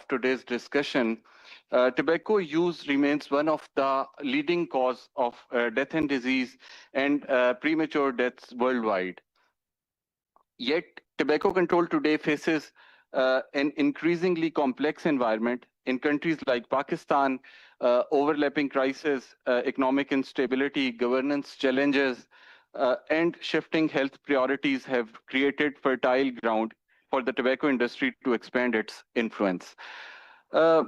of today's discussion, tobacco use remains one of the leading cause of death and disease and premature deaths worldwide. Yet, tobacco control today faces an increasingly complex environment in countries like Pakistan. Overlapping crises, economic instability, governance challenges, and shifting health priorities have created fertile ground for the tobacco industry to expand its influence. Uh,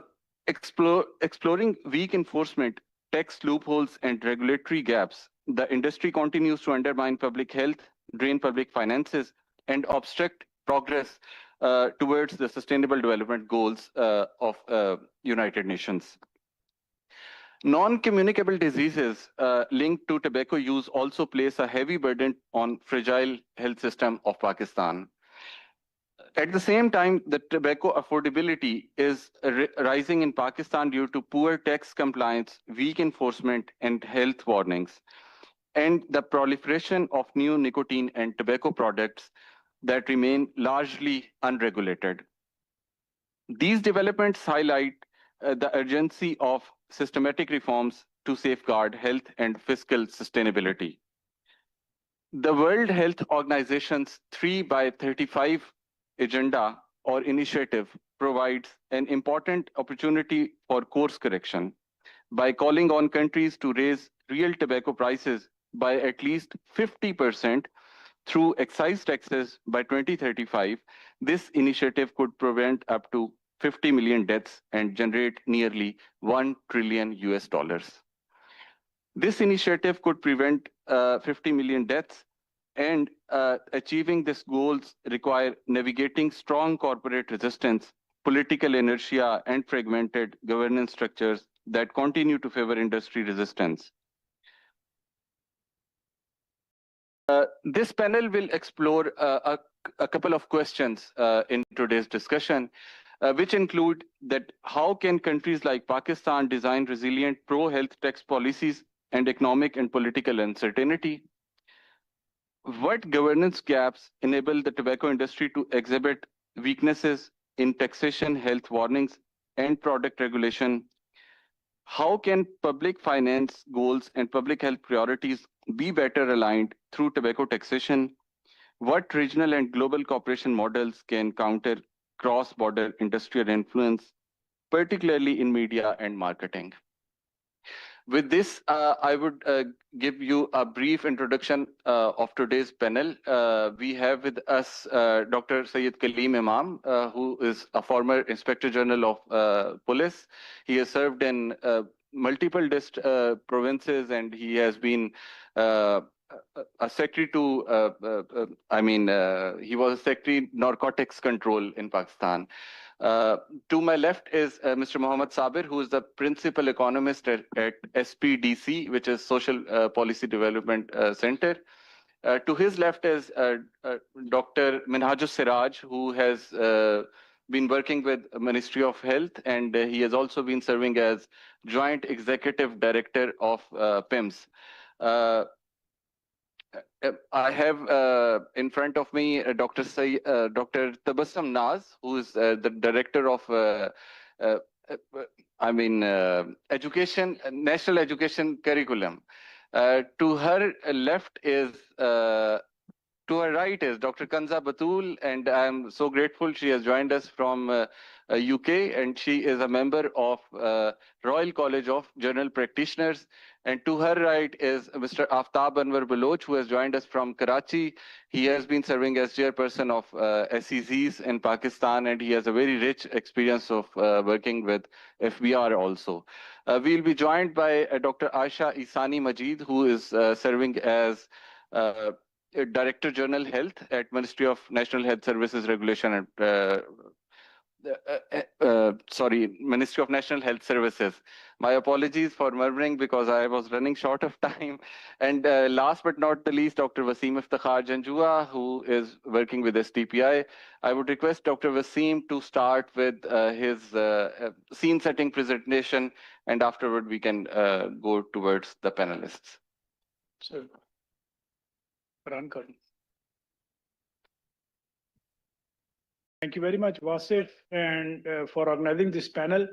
exploring weak enforcement, tax loopholes, and regulatory gaps, the industry continues to undermine public health, drain public finances, and obstruct progress towards the Sustainable Development Goals of United Nations. Non-communicable diseases linked to tobacco use also place a heavy burden on fragile health system of Pakistan. At the same time, the tobacco affordability is rising in Pakistan due to poor tax compliance, weak enforcement, and health warnings, and the proliferation of new nicotine and tobacco products that remain largely unregulated. These developments highlight the urgency of systematic reforms to safeguard health and fiscal sustainability. The World Health Organization's 3 by 35 agenda or initiative provides an important opportunity for course correction by calling on countries to raise real tobacco prices by at least 50% through excise taxes by 2035. This initiative could prevent up to 50 million deaths and generate nearly $1 trillion US dollars. This initiative could prevent 50 million deaths, and achieving these goals require navigating strong corporate resistance, political inertia, and fragmented governance structures that continue to favor industry resistance. This panel will explore a couple of questions in today's discussion, which include that how can countries like Pakistan design resilient pro-health tax policies and economic and political uncertainty? What governance gaps enable the tobacco industry to exhibit weaknesses in taxation, health warnings, and product regulation? How can public finance goals and public health priorities be better aligned through tobacco taxation? What regional and global cooperation models can counter cross-border industrial influence, particularly in media and marketing? With this, I would give you a brief introduction of today's panel. We have with us Dr. Syed Kaleem Imam, who is a former Inspector General of Police. He has served in multiple provinces, and he has been a secretary to, he was a secretary narcotics control in Pakistan. To my left is Mr. Mohammad Sabir, who is the principal economist at SPDC, which is Social Policy Development Center. To his left is Dr. Minhajus Siraj, who has been working with Ministry of Health, and he has also been serving as Joint Executive Director of PIMS. I have in front of me Dr. Tabassum Naz, who is the director of education, national education curriculum. To her left is, to her right is Dr. Kanza Batul, and I'm so grateful she has joined us from UK, and she is a member of Royal College of General Practitioners. And to her right is Mr. Aftab Anwar Baloch, who has joined us from Karachi. He has been serving as chairperson of SEZs in Pakistan, and he has a very rich experience of working with FBR also. We'll be joined by Dr. Aisha Isani Majid, who is serving as Director General Health at Ministry of National Health Services Regulation and Ministry of National Health Services. My apologies for murmuring because I was running short of time. And last but not the least, Dr. Wasim Iftikhar Janjua, who is working with STPI. I would request Dr. Wasim to start with his scene setting presentation, and afterward we can go towards the panelists. Sure. Run card. Thank you very much, Wasif, and for organizing this panel.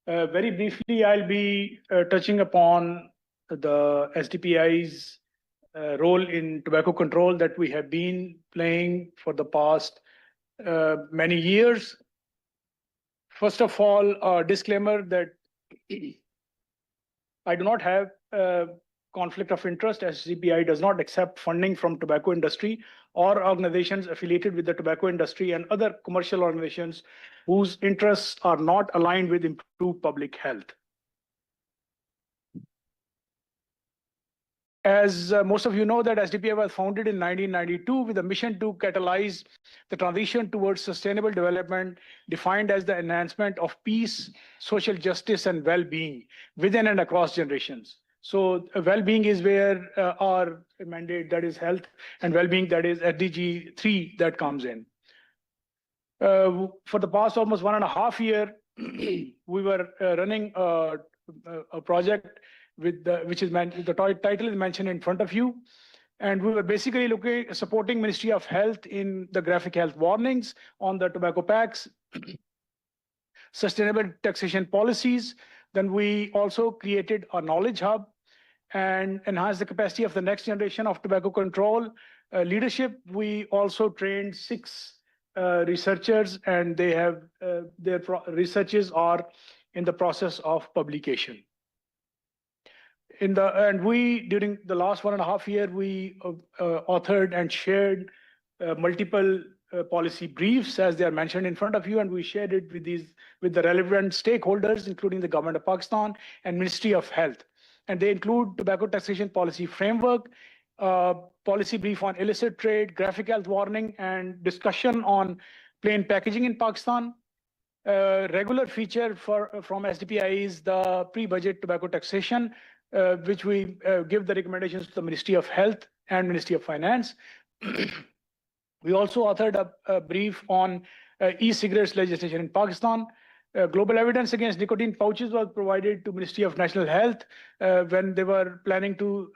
Very briefly, I'll be touching upon the SDPI's role in tobacco control that we have been playing for the past many years. First of all, a disclaimer that I do not have conflict of interest. SDPI does not accept funding from tobacco industry or organizations affiliated with the tobacco industry and other commercial organizations whose interests are not aligned with improved public health. As most of you know, that SDPI was founded in 1992 with a mission to catalyze the transition towards sustainable development, defined as the enhancement of peace, social justice, and well-being within and across generations. So well-being is where our mandate, that is health, and well-being, that is SDG 3, that comes in. For the past almost 1.5 years, we were running a project with which is the title is mentioned in front of you, and we were basically supporting Ministry of Health in the graphic health warnings on the tobacco packs, sustainable taxation policies. Then we also created a knowledge hub and enhanced the capacity of the next generation of tobacco control leadership. We also trained 6 researchers, and they have their researches are in the process of publication. During the last 1.5 years, we authored and shared multiple policy briefs, as they are mentioned in front of you, and we shared it with the relevant stakeholders, including the Government of Pakistan and Ministry of Health. And they include tobacco taxation policy framework, policy brief on illicit trade, graphic health warning, and discussion on plain packaging in Pakistan. Regular feature from SDPI is the pre-budget tobacco taxation, which we give the recommendations to the Ministry of Health and Ministry of Finance. We also authored a brief on e-cigarettes legislation in Pakistan. Global evidence against nicotine pouches was provided to Ministry of National Health when they were planning to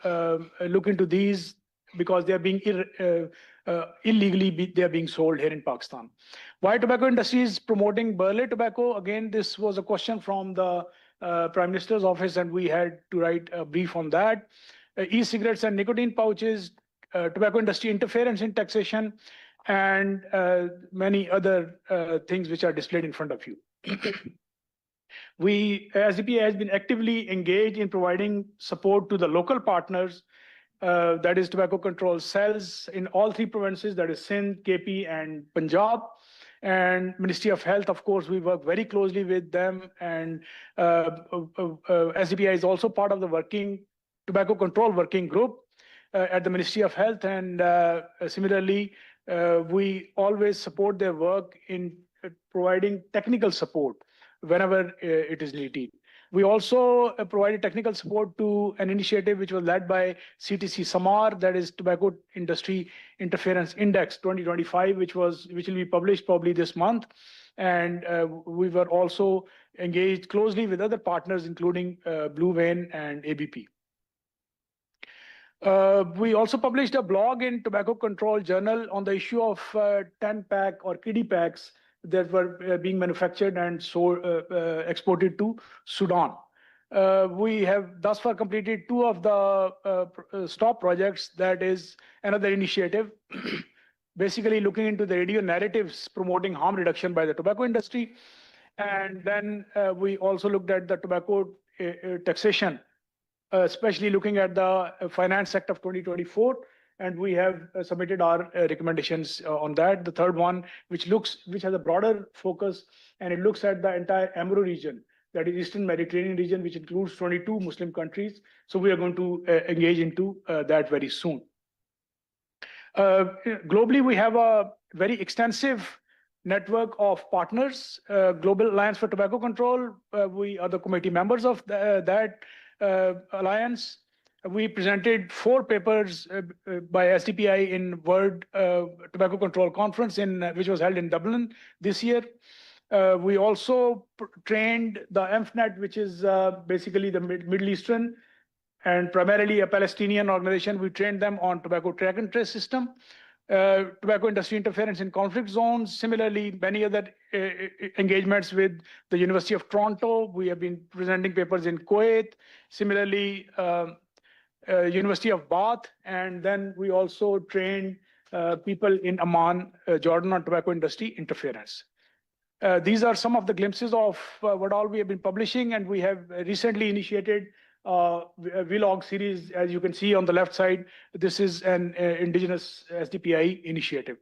look into these, because they are being illegally being sold here in Pakistan. Why tobacco industry is promoting Burley tobacco? Again, this was a question from the Prime Minister's office, and we had to write a brief on that. E-cigarettes and nicotine pouches, tobacco industry interference in taxation, and many other things which are displayed in front of you. SDPI has been actively engaged in providing support to the local partners, that is tobacco control cells in all 3 provinces, that is Sindh, KP, and Punjab. And Ministry of Health, of course, we work very closely with them, and SDPI is also part of the tobacco control working group at the Ministry of Health, and similarly, we always support their work in providing technical support whenever it is needed. We also provided technical support to an initiative which was led by CTC Samar, that is Tobacco Industry Interference Index 2025, which will be published probably this month. And we were also engaged closely with other partners, including Blue Vein and ABP. We also published a blog in Tobacco Control Journal on the issue of 10-pack or kiddie packs that were being manufactured and exported to Sudan. We have thus far completed 2 of the STOP projects, that is another initiative, basically looking into the radio narratives promoting harm reduction by the tobacco industry. And then we also looked at the tobacco taxation, especially looking at the Finance Act of 2024. And we have submitted our recommendations on that. The third one, which has a broader focus, and it looks at the entire AMRO region, that is Eastern Mediterranean region, which includes 22 Muslim countries. So we are going to engage into that very soon. Globally, we have a very extensive network of partners. Global Alliance for Tobacco Control, we are the committee members of that alliance. We presented 4 papers by SDPI in World Tobacco Control Conference, which was held in Dublin this year. We also trained the MFNET, which is basically the Middle Eastern and primarily a Palestinian organization. We trained them on tobacco track and trace system. tobacco industry interference in conflict zones. Similarly, many other engagements with the University of Toronto. We have been presenting papers in Kuwait. Similarly, University of Bath, and then we also trained people in Amman, Jordan, on tobacco industry interference. These are some of the glimpses of what all we have been publishing, and we have recently initiated a vlog series. As you can see on the left side, this is an indigenous SDPI initiative.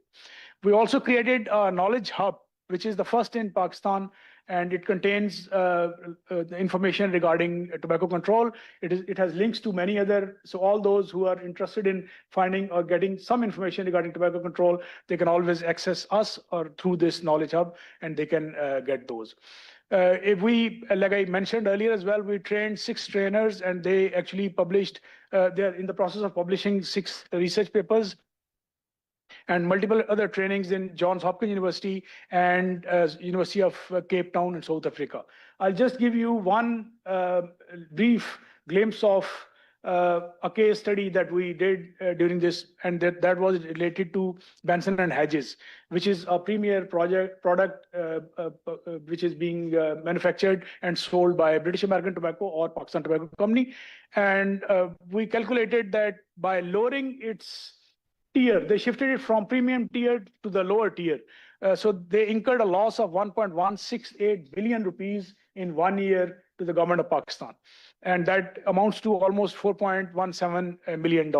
We also created a knowledge hub, which is the first in Pakistan, and it contains the information regarding tobacco control. It has links to many other, so all those who are interested in finding or getting some information regarding tobacco control, they can always access us or through this knowledge hub, and they can get those. If we, like I mentioned earlier as well, we trained 6 trainers, and they actually published, they're in the process of publishing 6 research papers and multiple other trainings in Johns Hopkins University and University of Cape Town in South Africa. I'll just give you one brief glimpse of a case study that we did during this, and that was related to Benson and Hedges, which is a premier product which is being manufactured and sold by British American Tobacco or Pakistan Tobacco Company. And we calculated that by lowering its tier, they shifted it from premium tier to the lower tier. So they incurred a loss of 1.168 billion rupees in 1 year to the government of Pakistan. And that amounts to almost $4.17 million.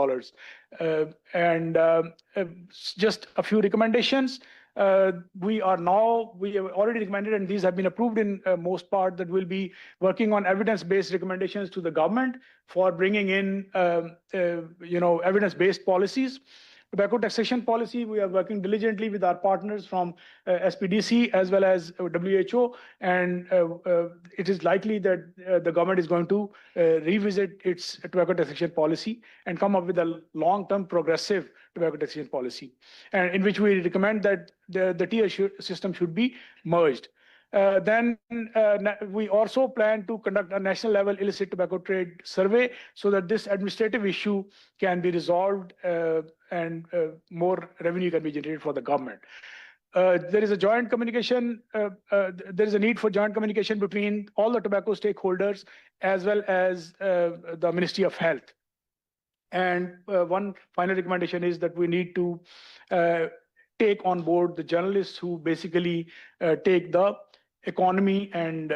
Just a few recommendations. We have already recommended, and these have been approved in most part, that we'll be working on evidence-based recommendations to the government for bringing in evidence-based policies. Tobacco taxation policy, we are working diligently with our partners from SPDC as well as WHO, and it is likely that the government is going to revisit its tobacco taxation policy and come up with a long-term progressive tobacco taxation policy, and in which we recommend that the tier system should be merged. Then we also plan to conduct a national level illicit tobacco trade survey so that this administrative issue can be resolved and more revenue can be generated for the government. There is a joint communication, there is a need for joint communication between all the tobacco stakeholders as well as the Ministry of Health. And one final recommendation is that we need to take on board the journalists who basically take the economy and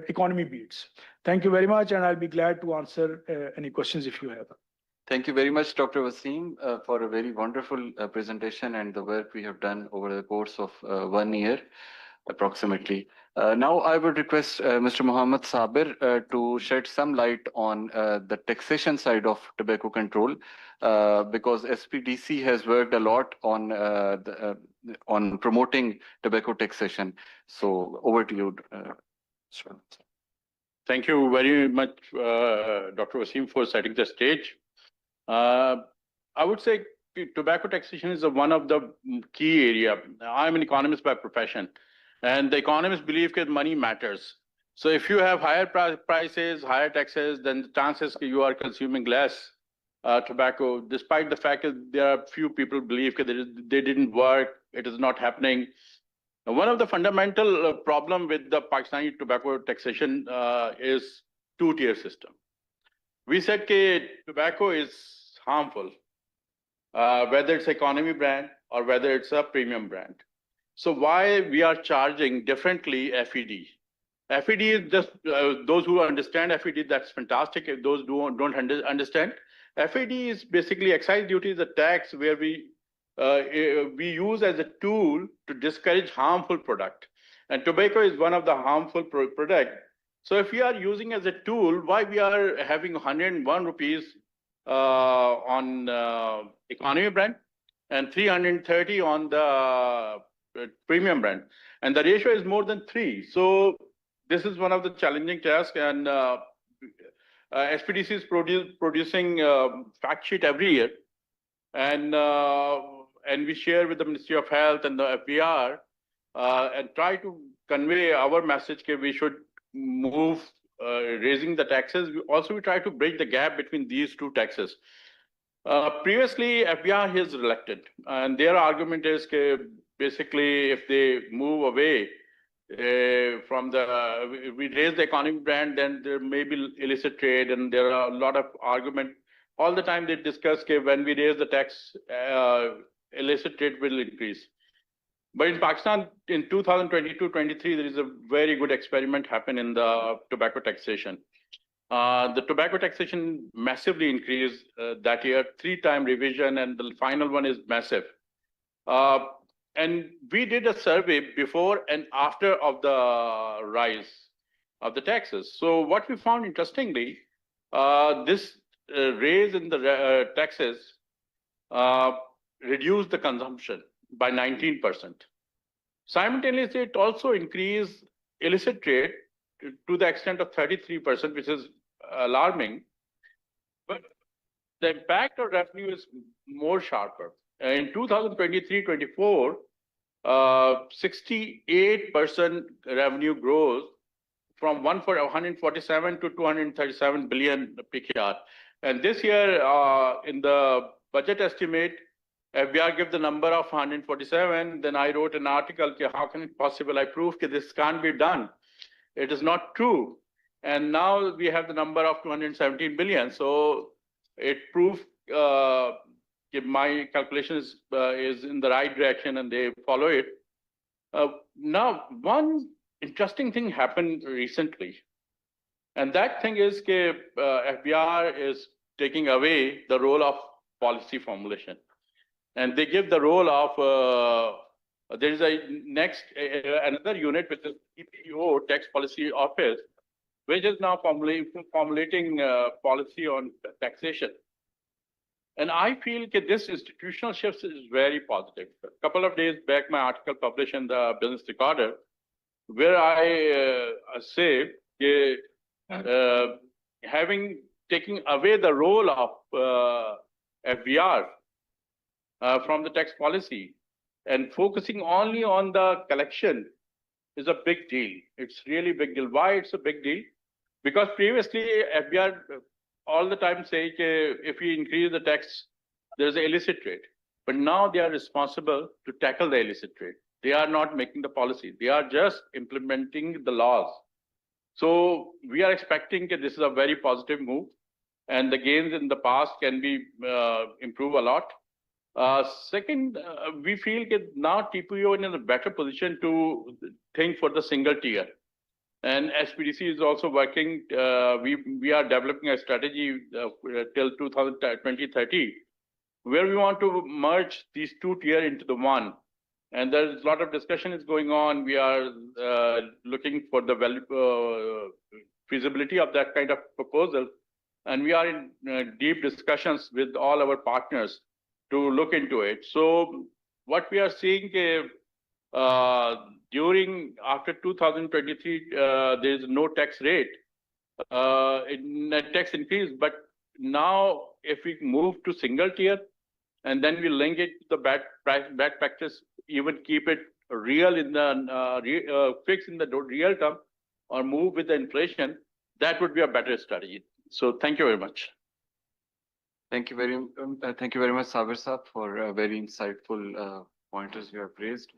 economy beats. Thank you very much, and I'll be glad to answer any questions if you have. Thank you very much, Dr. Wasim, for a very wonderful presentation and the work we have done over the course of 1 year, approximately. Now I would request Mr. Muhammad Sabir to shed some light on the taxation side of tobacco control, because SPDC has worked a lot on promoting tobacco taxation. So over to you. Thank you very much, Dr. Wasim, for setting the stage. I would say tobacco taxation is one of the key area. I'm an economist by profession, and the economists believe that money matters. So if you have higher prices, higher taxes, then the chances that you are consuming less tobacco, despite the fact that there are few people believe that they didn't work, it is not happening. One of the fundamental problem with the Pakistani tobacco taxation is two-tier system. We said that tobacco is harmful, whether it's economy brand or whether it's a premium brand. So why we are charging differently FED? FED is just, those who understand FED, that's fantastic. If those who don't understand, FED is basically excise duty is a tax where we use as a tool to discourage harmful product. And tobacco is one of the harmful product. So if we are using as a tool, why we are having 101 rupees on economy brand and 330 on the premium brand, and the ratio is more than 3. So this is one of the challenging tasks, and SPDC is producing fact sheet every year, and we share with the Ministry of Health and the FBR and try to convey our message that we should move raising the taxes. We try to bridge the gap between these two taxes. Previously, FBR is reluctant, and their argument is that basically if they move away from we raise the economic brand, then there may be illicit trade, and there are a lot of argument. All the time they discuss that when we raise the tax, illicit trade will increase. But in Pakistan, in 2022-23, there is a very good experiment happened in the tobacco taxation. The tobacco taxation massively increased that year, 3-time revision, and the final one is massive. And we did a survey before and after of the rise of the taxes. So what we found interestingly, this raise in the taxes reduced the consumption by 19%. Simultaneously, it also increased illicit trade to the extent of 33%, which is alarming. But the impact of revenue is more sharper. In 2023-24, 68% revenue growth from 147 to 237 billion PKR. And this year, in the budget estimate, FBR gave the number of 147. Then I wrote an article, how can it possible? I proved that this can't be done. It is not true. And now we have the number of 217 billion. So it proved my calculation is in the right direction and they follow it. Now, one interesting thing happened recently. And that thing is that FBR is taking away the role of policy formulation. And they give the role of, there is another unit, which is TPO, Tax Policy Office, which is now formulating policy on taxation. And I feel that this institutional shift is very positive. A couple of days back, my article published in the Business Recorder, where I say taking away the role of FBR from the tax policy and focusing only on the collection is a big deal. It's really big deal. Why it's a big deal? Because previously FBR all the time say if we increase the tax, there's an illicit trade. But now they are responsible to tackle the illicit trade. They are not making the policy. They are just implementing the laws. So we are expecting that this is a very positive move, and the gains in the past can be improved a lot. Second, we feel that now TPO is in a better position to think for the single tier. And SPDC is also working. We are developing a strategy till 2030, where we want to merge these two tiers into the one. And there's a lot of discussion is going on. We are looking for the feasibility of that kind of proposal. And we are in deep discussions with all our partners to look into it. So what we are seeing after 2023, there is no tax rate, net tax increase. But now if we move to single tier, and then we link it to the bad practice, even keep it real in the fixed in the real term, or move with the inflation, that would be a better strategy. So thank you very much. Thank you very much, Saber Saab, for very insightful pointers you have raised.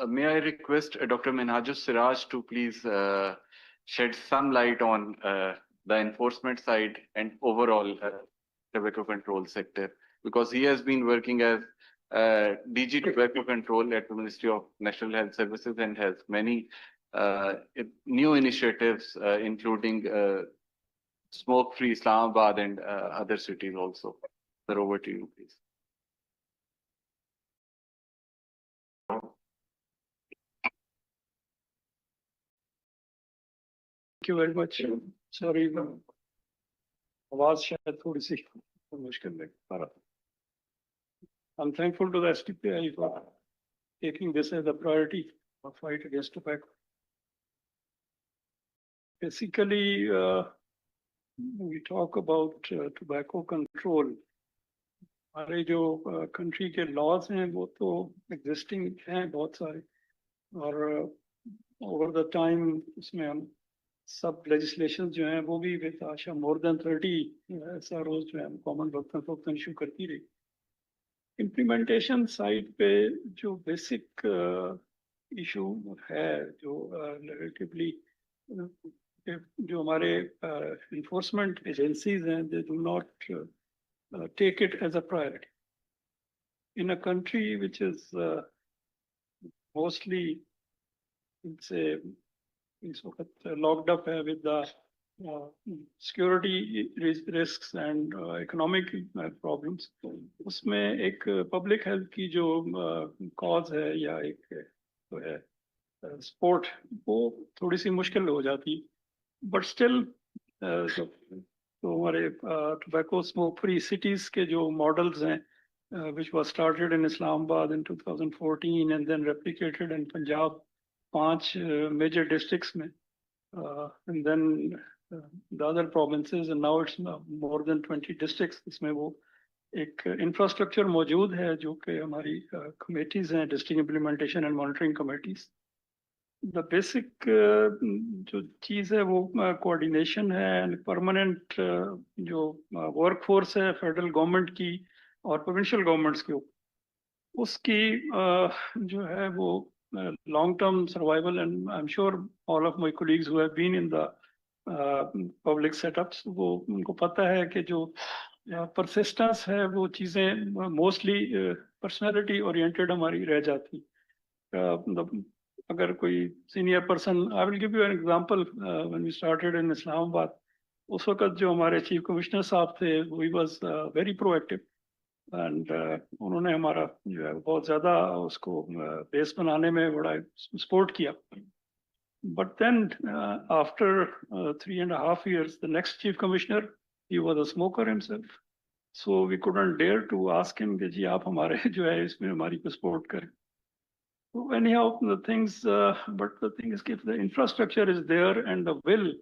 May I request Dr. Minhajus Siraj to please shed some light on the enforcement side and overall tobacco control sector, because he has been working as DG Tobacco Control at the Ministry of National Health Services and has many new initiatives, including smoke-free Islamabad and other cities also. Sir, over to you, please. Thank you very much. Sorry, आवाज शायद थोड़ी सी मुश्किल लग पा रहा. I'm thankful to the STPI for taking this as a priority of fight against tobacco. Basically, we talk about tobacco control. हमारे जो country के laws हैं वो तो existing हैं बहुत सारे, और over the time इसमें हम सब लेजिस्लेशन जो हैं वो भी बेताशा मोर देन 30 ऐसा रोज जो है कॉमन वक्त इशू करती रही। इम्प्लीमेंटेशन साइड पे जो बेसिक इशू है जो रिलेटिवली जो हमारे enforcement agencies हैं they do not take it as a priority. In a country which is mostly say इस वक्त locked up है with the security risks and economic problems, उसमें एक public health की जो cause है या एक जो है sport वो थोड़ी सी मुश्किल हो जाती, but still तो हमारे tobacco smoke free cities के जो models हैं which was started in Islamabad in 2014 and then replicated in Punjab 5 major districts में and then the other provinces and now it's more than 20 districts. इसमें वो एक infrastructure मौजूद है जो कि हमारी committees हैं, district implementation and monitoring committees. The basic जो चीज़ है वो coordination है and permanent जो workforce है federal government की और provincial governments के उसकी जो है वो long-term survival, and I'm sure all of my colleagues who have been in the public setups वो उनको पता है कि जो persistence है वो चीज़ें mostly personality oriented हमारी रह जाती। अगर कोई senior person, I will give you an example. When we started in Islamabad, उस वक्त जो हमारे chief commissioner साहब थे, he was very proactive. And उन्होंने हमारा जो है बहुत ज़्यादा उसको बेस बनाने में बड़ा सपोर्ट किया। But then after 3.5 years, the next chief commissioner, he was a smoker himself, so we couldn't dare to ask him कि जी आप हमारे जो है इसमें हमारी को सपोर्ट करें। So anyhow, the things, but the thing is if the infrastructure is there and the will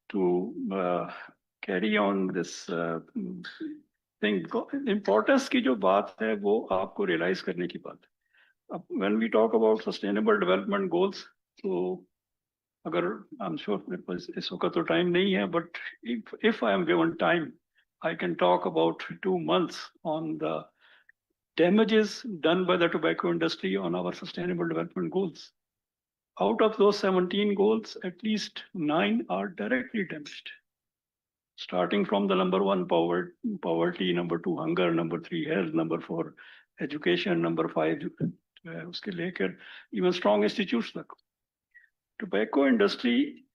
to carry on this thing, importance की जो बात है वो आपको realize करने की बात है। When we talk about sustainable development goals, so अगर I'm sure मेरे पास इस वक्त तो time नहीं है, but if I am given time, I can talk about 2 months on the damages done by the tobacco industry on our sustainable development goals. Out of those 17 goals, at least 9 are directly damaged. Starting from the number 1 poverty, number 2 hunger, number 3 health, number 4 education, number 5 उसके लेकर even strong institutes तक. Tobacco industry,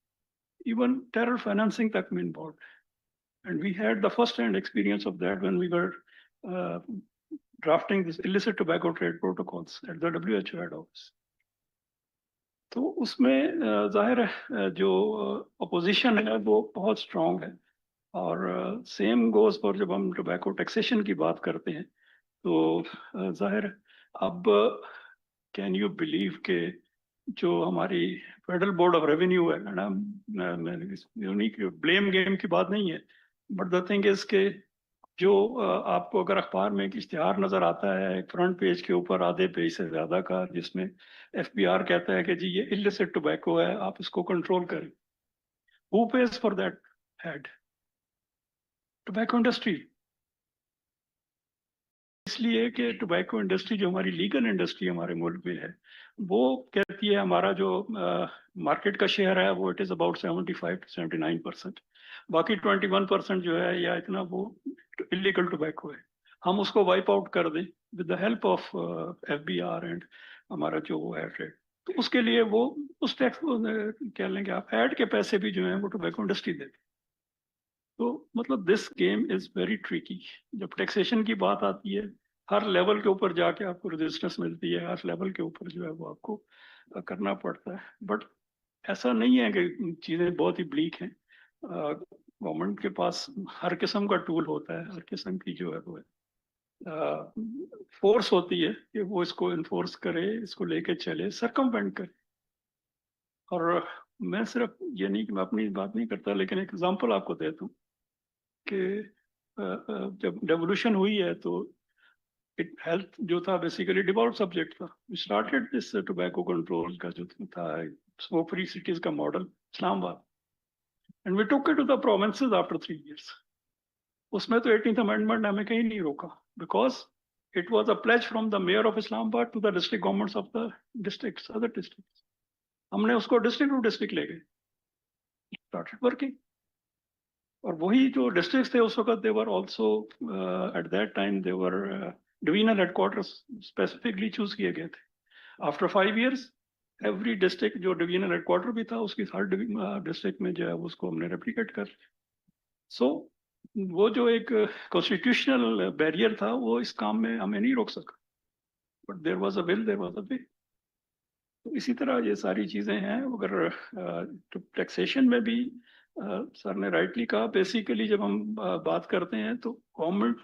even terror financing तक में involved. And we had the first-hand experience of that when we were drafting this illicit tobacco trade protocols at the WHO head office. तो उसमें जाहिर है जो opposition है वो बहुत strong है, और same goes for जब हम tobacco taxation की बात करते हैं तो जाहिर अब can you believe के जो हमारी Federal Board of Revenue है ना, यूनिक blame game की बात नहीं है, but the thing is के जो आपको अगर अखबार में एक इश्तिहार नजर आता है फ्रंट पेज के ऊपर आधे पेज से ज्यादा का, जिसमें FBR कहता है कि जी ये illicit tobacco है, आप इसको कंट्रोल करें, who pays for that ad? Tobacco industry. इसलिए कि tobacco industry जो हमारी legal industry हमारे मुल्क में है वो कहती है हमारा जो मार्केट का शेयर है वो it is about 75 to 79%, बाकी 21% जो है या इतना वो illegal tobacco है, हम उसको वाइप आउट कर दें with the help of FBR and हमारा जो वो है ट्रेड, तो उसके लिए वो उस टैक्स को कह लेंगे आप एड के पैसे भी जो है वो टोबैको इंडस्ट्री दे। तो मतलब this game is very tricky. जब टैक्सेशन की बात आती है हर लेवल के ऊपर जाके आपको रेजिस्टेंस मिलती है, हर लेवल के ऊपर जो है वो आपको करना पड़ता है, बट ऐसा नहीं है कि चीज़ें बहुत ही ब्लीक हैं। गवर्नमेंट के पास हर किस्म का टूल होता है, हर किस्म की जो है वो है फोर्स होती है कि वो इसको इन्फोर्स करे, इसको लेके चले, सरकमवेंट करे। और मैं सिर्फ ये नहीं कि मैं अपनी बात नहीं करता, लेकिन एक एग्जांपल आपको देता हूँ कि जब डेवोल्यूशन हुई है तो हेल्थ जो था बेसिकली डिवॉल्व सब्जेक्ट था। We started this tobacco control का जो था स्मोक फ्री सिटीज का model Islamabad, and we took it to the provinces after 3 years. उसमें तो 18th Amendment ने हमें कहीं नहीं रोका, because it was a pledge from the mayor of Islamabad to the district governments of the districts, other districts. हमने उसको district to district ले गए, started working. और वही जो districts थे उस वक्त, they were also at that time they were divisional headquarters specifically choose किए गए थे. After 5 years, every district जो divisional headquarter भी था उसकी हर district में जो है उसको हमने replicate कर लिया. So वो जो एक कॉन्स्टिट्यूशनल बैरियर था वो इस काम में हमें नहीं रोक सका, but there was a will, there was a way. तो इसी तरह ये सारी चीजें हैं. अगर टैक्सेशन में भी सर ने राइटली कहा, बेसिकली जब हम बात करते हैं तो गवर्नमेंट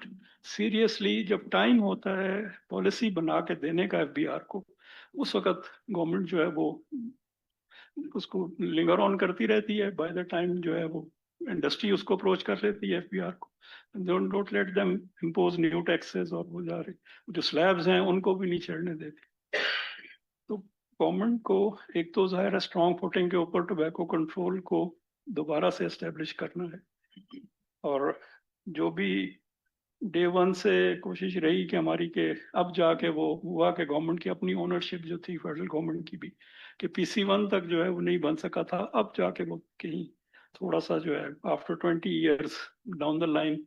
सीरियसली जब टाइम होता है पॉलिसी बना के देने का एफबीआर को, उस वक्त गवर्नमेंट जो है वो उसको लिंगर ऑन करती रहती है. बाय द टाइम जो है वो इंडस्ट्री उसको अप्रोच कर लेती है एफबीआर को, don't let them impose new taxes, और वो जा रहे जो स्लैब्स हैं उनको भी नहीं चढ़ने देती. तो गवर्नमेंट को एक तो जाहिर है स्ट्रॉन्ग फुटिंग के ऊपर टोबैको कंट्रोल को दोबारा से एस्टेब्लिश करना है, और जो भी डे वन से कोशिश रही कि हमारी के अब जाके वो हुआ कि गवर्नमेंट की अपनी ओनरशिप जो थी फेडरल गवर्नमेंट की भी, कि PC1 तक जो है वो नहीं बन सका था, अब जाके वो कहीं थोड़ा सा जो है after 20 years down the line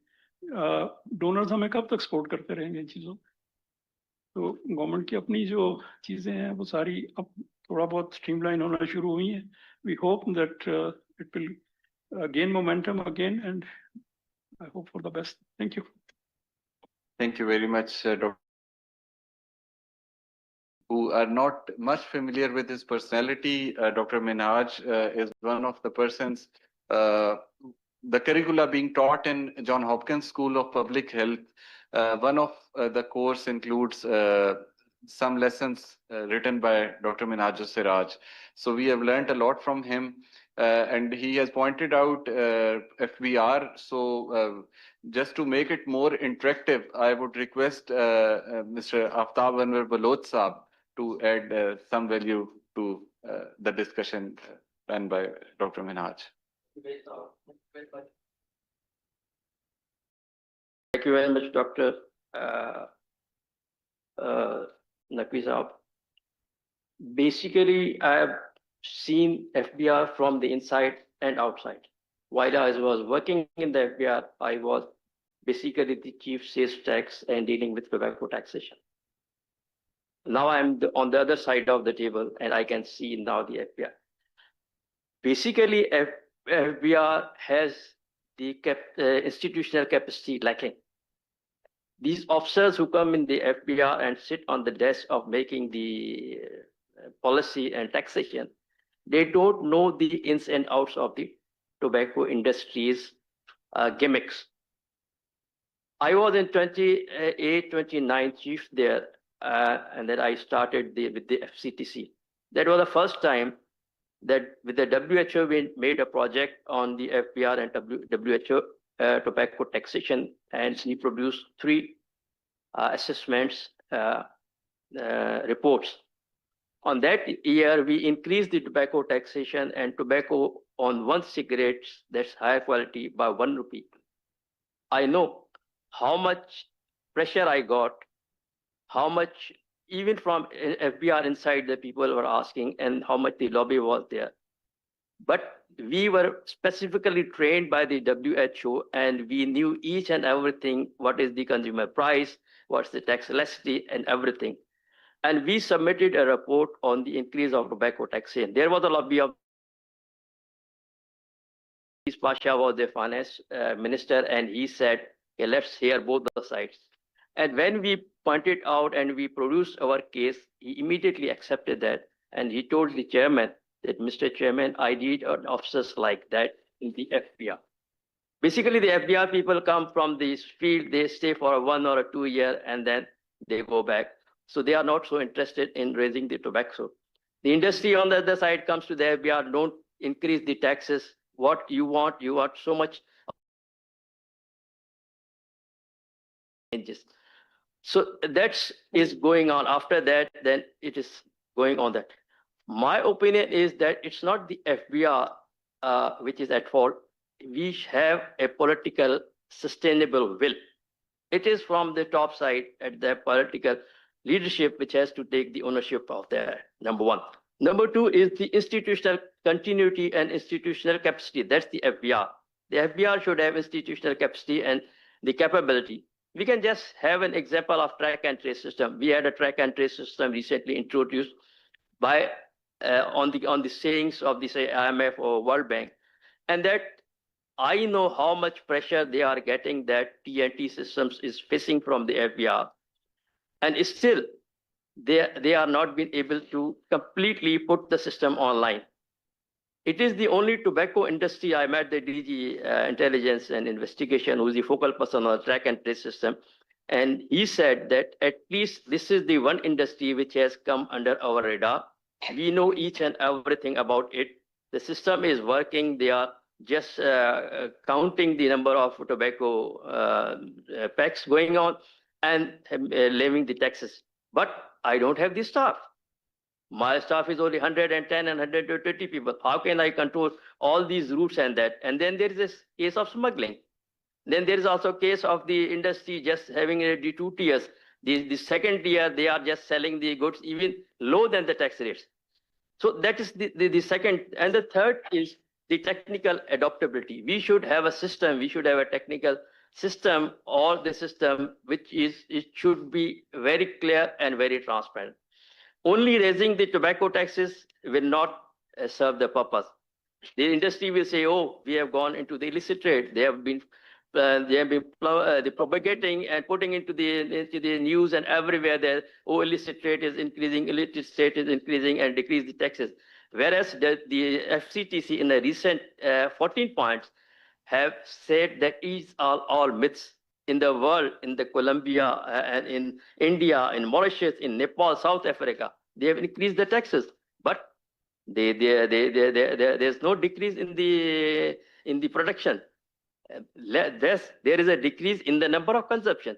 donors हमें कब तक सपोर्ट करते रहेंगे इन चीज़ों. तो गवर्नमेंट की अपनी जो चीज़ें हैं वो सारी अब थोड़ा बहुत स्ट्रीमलाइन होना शुरू हुई हैं. We hope that it will gain momentum again, and I hope for the best. Thank you. Thank you very much, Dr. Who are not much familiar with his personality, Dr. Minhaj is one of the persons, the curricula being taught in John Hopkins School of Public Health. One of the course includes some lessons written by Dr. Minhaj Siraj. So we have learned a lot from him. And he has pointed out FBR. So just to make it more interactive, I would request Mr. Aftab Anwar Baloch Saab to add some value to the discussion done by Dr. Minhaj. Thank you very much, Dr. Naqvi Saab. Basically, I have seen FBR from the inside and outside. While I was working in the FBR, I was basically the chief sales tax and dealing with tobacco taxation. Now I'm on the other side of the table, and I can see now the FBR. Basically, FBR has the institutional capacity lacking. These officers who come in the FBR and sit on the desk of making the policy and taxation, they don't know the ins and outs of the tobacco industry's gimmicks. I was in 29 chief there, and then I started with the FCTC. That was the first time that with the WHO we made a project on the FBR and WHO tobacco taxation, and we produced 3 assessments reports. On that year, we increased the tobacco taxation and tobacco on 1 cigarette that's higher quality by 1 rupee. I know how much pressure I got, how much even from FBR inside the people were asking, and how much the lobby was there. But we were specifically trained by the WHO, and we knew each and everything, what is the consumer price, what's the tax elasticity and everything. And we submitted a report on the increase of tobacco taxation. There was a lobby of Pasha was the finance minister, and he said, okay, let's hear both the sides. And when we pointed out and we produced our case, he immediately accepted that. And he told the chairman that, Mr. Chairman, I need officers like that in the FBR. Basically, the FBR people come from this field, they stay for 1 or 2 years, and then they go back. So they are not so interested in raising the tobacco. The industry on the other side comes to the FBR, don't increase the taxes. What you want so much changes. So that is going on. After that, then it is going on that. My opinion is that it's not the FBR which is at fault. We have a political sustainable will. It is from the top side at the political leadership which has to take the ownership of that, number one. Number two is the institutional continuity and institutional capacity. That's the FBR. The FBR should have institutional capacity and the capability. We can just have an example of track and trace system. We had a track and trace system recently introduced by on the sayings of the say IMF or World Bank, and that I know how much pressure they are getting that TNT systems is facing from the FBR, and still they are not being able to completely put the system online. It is the only tobacco industry. I met the DG Intelligence and Investigation, who is the focal person on the track and trace system. And he said that at least this is the one industry which has come under our radar. We know each and everything about it. The system is working. They are just counting the number of tobacco packs going on and levying the taxes. But I don't have the staff. My staff is only 110 and 120 people. How can I control all these routes and that? And then there is this case of smuggling. Then there is also a case of the industry just having the two tiers. The second tier, they are just selling the goods even lower than the tax rates. So that is the second. And the third is the technical adaptability. We should have a system. We should have a technical system or the system which it should be very clear and very transparent. Only raising the tobacco taxes will not serve the purpose. The industry will say, "Oh, we have gone into the illicit trade. They have been propagating and putting into the news and everywhere that illicit trade is increasing, illicit trade is increasing, and decrease the taxes." Whereas the FCTC in a recent 14 points have said that these are all myths. In the world, in the Colombia and in India, in Mauritius, in Nepal, South Africa, they have increased the taxes, but there's no decrease in the production. There is a decrease in the number of consumption.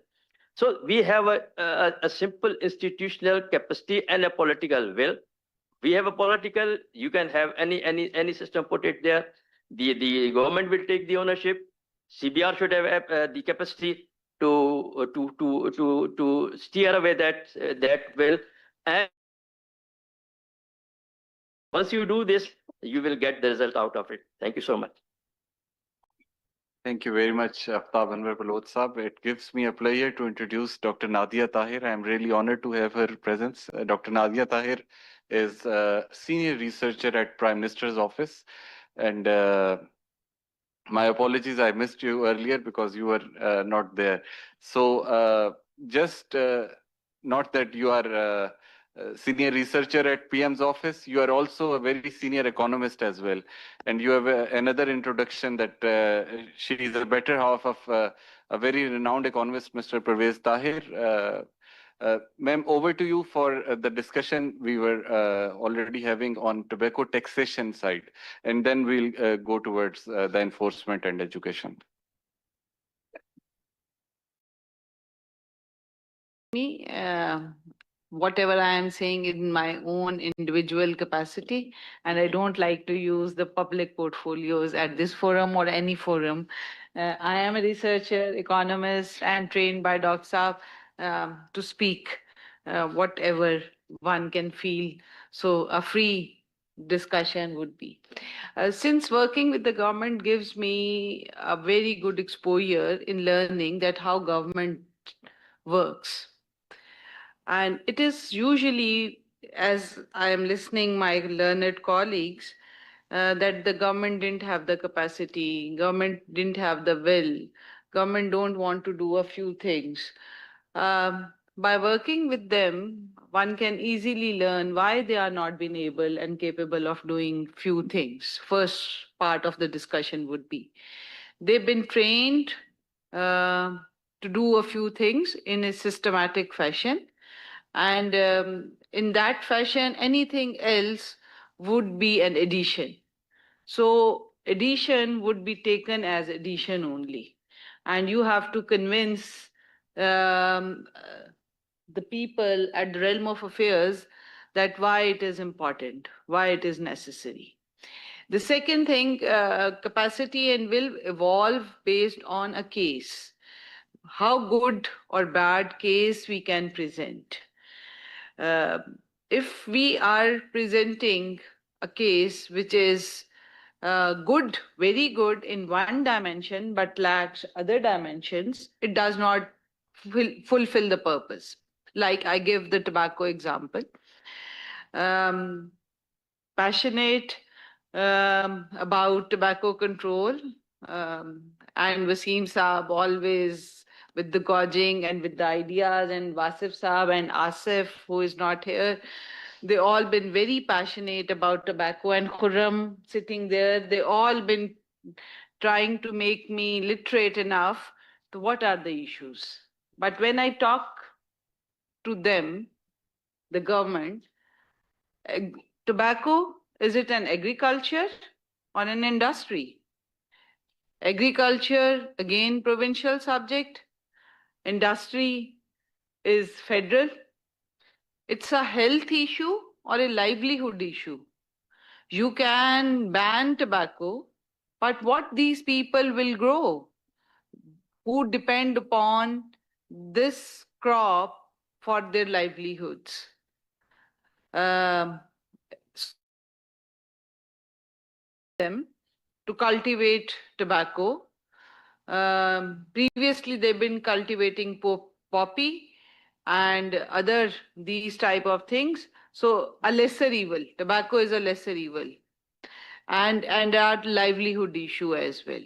So we have a simple institutional capacity and a political will. We have a political. You can have any system, put it there. The government will take the ownership. CBR should have the capacity to steer away that will. And once you do this, you will get the result out of it. Thank you so much. Thank you very much, Aftab Anwar Balod Saab. It gives me a pleasure to introduce Dr. Nadia Tahir. I am really honored to have her presence. Dr. Nadia Tahir is a senior researcher at Prime Minister's office. And my apologies, I missed you earlier because you were not there. So just not that you are senior researcher at PM's office, you are also a very senior economist as well. And you have another introduction that she is the better half of a very renowned economist, Mr. Pervez Tahir. Ma'am, over to you for the discussion we were already having on tobacco taxation side, and then we'll go towards the enforcement and education. Whatever I am saying in my own individual capacity, and I don't like to use the public portfolios at this forum or any forum. I am a researcher, economist, and trained by Dr. Saab to speak whatever one can feel. So a free discussion would be. Since working with the government gives me a very good exposure in learning that how government works. And it is usually, as I am listening my learned colleagues, that the government didn't have the capacity, government didn't have the will, government don't want to do a few things. By working with them, one can easily learn why they are not being able and capable of doing few things. First part of the discussion would be, they've been trained to do a few things in a systematic fashion. And in that fashion, anything else would be an addition. So addition would be taken as addition only. And you have to convince the people at the realm of affairs that why it is important, why it is necessary. The second thing, capacity and will evolve based on a case. How good or bad case we can present. If we are presenting a case which is good, very good in one dimension, but lacks other dimensions, it does not fulfill the purpose. Like I give the tobacco example. Passionate about tobacco control, and Wasim Saab always with the gorging and with the ideas, and Wasif Saab and Asif, who is not here, they all been very passionate about tobacco, and Khurram sitting there, they all been trying to make me literate enough to what are the issues. But when I talk to them, the government, tobacco, is it an agriculture or an industry? Agriculture, again, provincial subject. Industry is federal. It's a health issue or a livelihood issue. You can ban tobacco, but what these people will grow who depend upon this crop for their livelihoods. Them to cultivate tobacco. Previously, they've been cultivating poppy and other these type of things. So a lesser evil. Tobacco is a lesser evil, and our livelihood issue as well.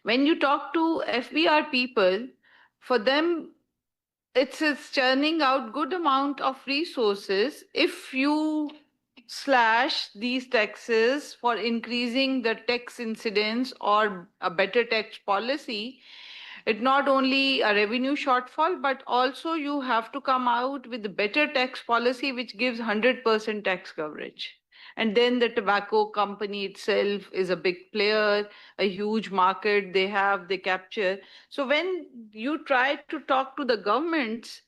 When you talk to FBR people, for them, it's churning out good amount of resources. If you slash these taxes for increasing the tax incidence or a better tax policy, it not only a revenue shortfall, but also you have to come out with a better tax policy which gives 100% tax coverage. And then the tobacco company itself is a big player, a huge market they capture. So when you try to talk to the governments,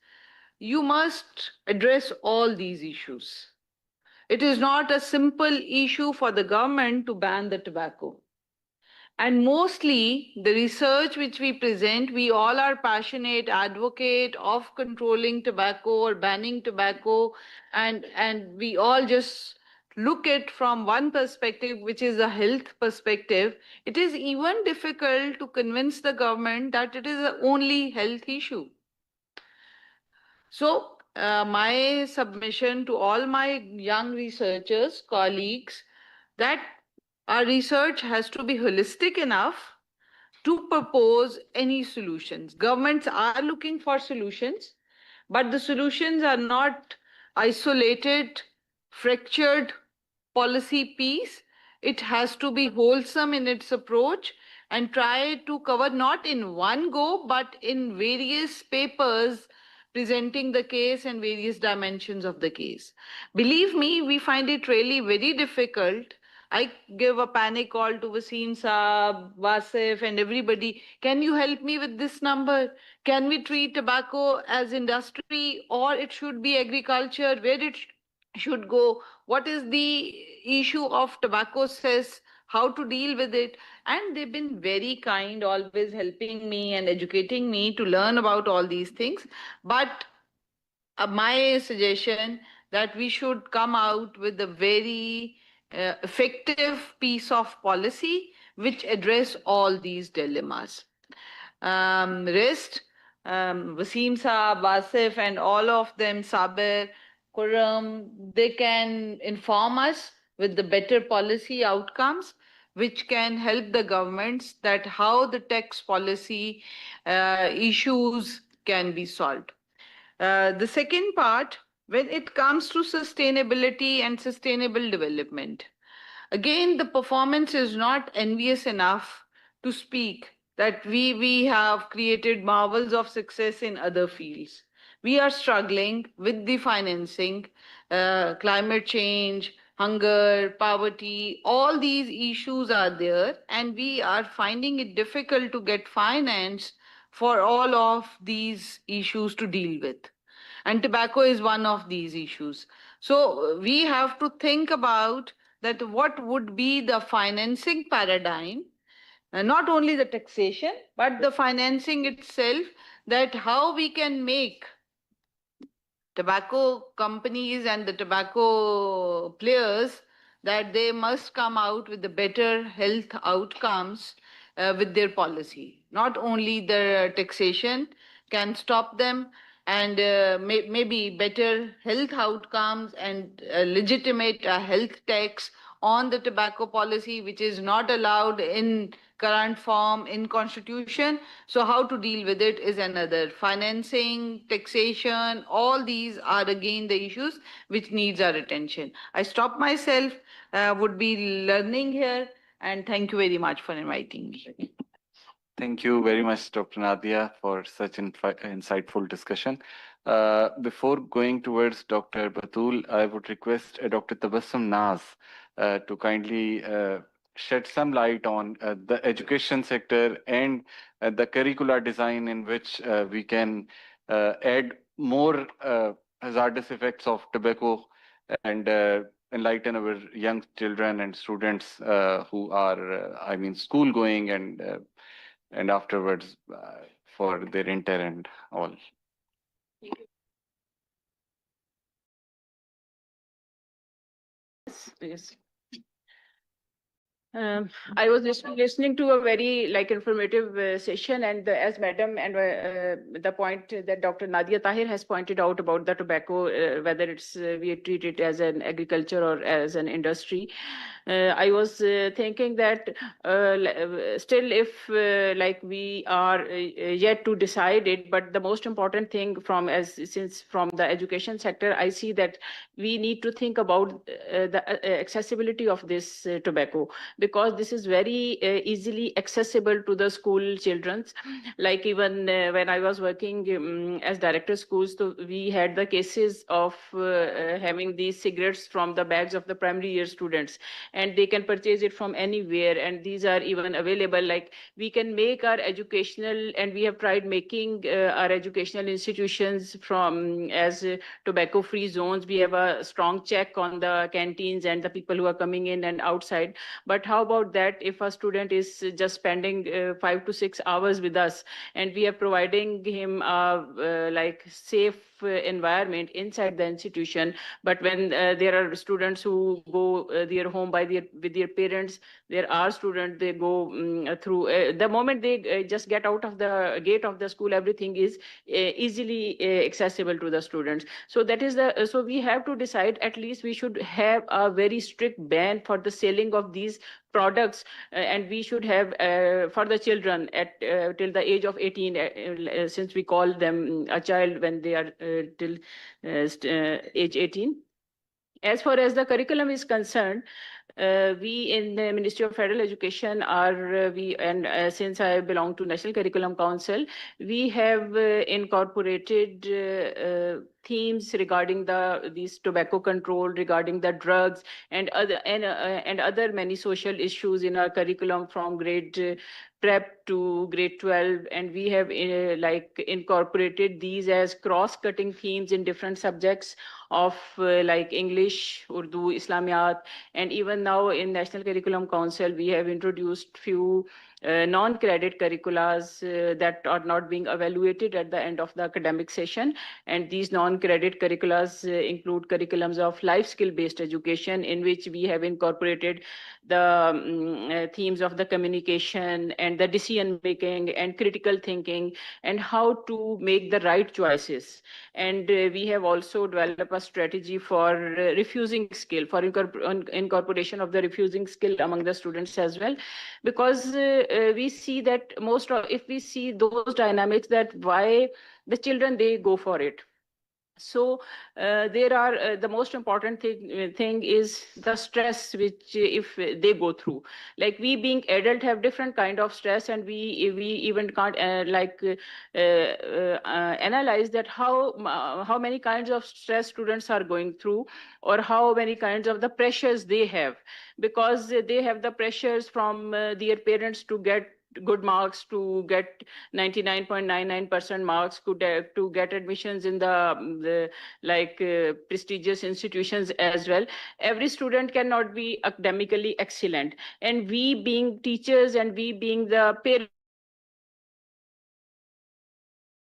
you must address all these issues. It is not a simple issue for the government to ban the tobacco. And mostly the research which we present, we all are passionate advocate of controlling tobacco or banning tobacco, and we all just look at from one perspective, which is a health perspective. It is even difficult to convince the government that it is a only health issue. So my submission to all my young researchers, colleagues, that our research has to be holistic enough to propose any solutions. Governments are looking for solutions, but the solutions are not isolated, fractured policy piece. It has to be wholesome in its approach and try to cover not in one go, but in various papers presenting the case and various dimensions of the case. Believe me, we find it really very difficult. I give a panic call to Wasim Saab, Wasif, and everybody. Can you help me with this number? Can we treat tobacco as industry, or it should be agriculture? Where it should go? What is the issue of tobacco cess? How to deal with it? And they've been very kind, always helping me and educating me to learn about all these things. But my suggestion that we should come out with a very effective piece of policy which address all these dilemmas. Wasim Saab, Wasif, and all of them, Sabir, Khurram, they can inform us with the better policy outcomes which can help the governments that how the tax policy issues can be solved. The second part, when it comes to sustainability and sustainable development, again, the performance is not envious enough to speak that we have created marvels of success in other fields. We are struggling with the financing, climate change, hunger, poverty, all these issues are there, and we are finding it difficult to get finance for all of these issues to deal with. And tobacco is one of these issues. So we have to think about that what would be the financing paradigm, not only the taxation, but the financing itself, that how we can make tobacco companies and the tobacco players, that they must come out with the better health outcomes with their policy. Not only the taxation can stop them, and maybe better health outcomes and legitimate health tax on the tobacco policy, which is not allowed in current form in constitution. So how to deal with it is another. Financing, taxation, all these are again the issues which needs our attention. I stop myself, would be learning here, and thank you very much for inviting me. Thank you very much, Dr. Nadia, for such insightful discussion. Before going towards Dr. Batul, I would request Dr. Tabassum Naz to kindly shed some light on the education sector and the curricular design in which we can add more hazardous effects of tobacco and enlighten our young children and students who are, school going and afterwards for their inter and all. Yes. I was listening to a very informative session, and as Madam and the point that Dr. Nadia Tahir has pointed out about the tobacco, whether it's we treat it as an agriculture or as an industry. I was thinking that still, if we are yet to decide it, but the most important thing from the education sector, I see that we need to think about the accessibility of this tobacco, because this is very easily accessible to the school children. Like even when I was working as director of schools, so we had the cases of having these cigarettes from the bags of the primary year students, and they can purchase it from anywhere, and these are even available. Like we can make our educational, and we have tried making our educational institutions from as tobacco free zones. We have a strong check on the canteens and the people who are coming in and outside. But how about that if a student is just spending 5 to 6 hours with us, and we are providing him a safe environment inside the institution, but when there are students who go their home with their parents, there are students, they go through the moment they just get out of the gate of the school, everything is easily accessible to the students. So that is so we have to decide, at least we should have a very strict ban for the selling of these products, and we should have for the children at till the age of 18, since we call them a child when they are till age 18. As far as the curriculum is concerned, we in the Ministry of Federal Education are since I belong to National Curriculum Council, we have incorporated themes regarding these tobacco control, regarding the drugs and other many social issues in our curriculum from grade prep to grade 12, and we have incorporated these as cross-cutting themes in different subjects of English, Urdu, Islamiyat, and even now in National Curriculum Council we have introduced few non-credit curriculas that are not being evaluated at the end of the academic session. And these non-credit curriculas include curriculums of life skill-based education, in which we have incorporated the themes of the communication and the decision making and critical thinking and how to make the right choices. And we have also developed a strategy for refusing skill, for incorporation of the refusing skill among the students as well, because we see that if we see those dynamics, that why the children, they go for it. So there are the most important thing is the stress which if they go through. Like we being adult have different kind of stress, and we even can't analyze that how many kinds of stress students are going through, or how many kinds of the pressures they have, because they have the pressures from their parents to get good marks to get 99.99% marks to get admissions in the prestigious institutions as well. Every student cannot be academically excellent, and we being teachers and we being the parents,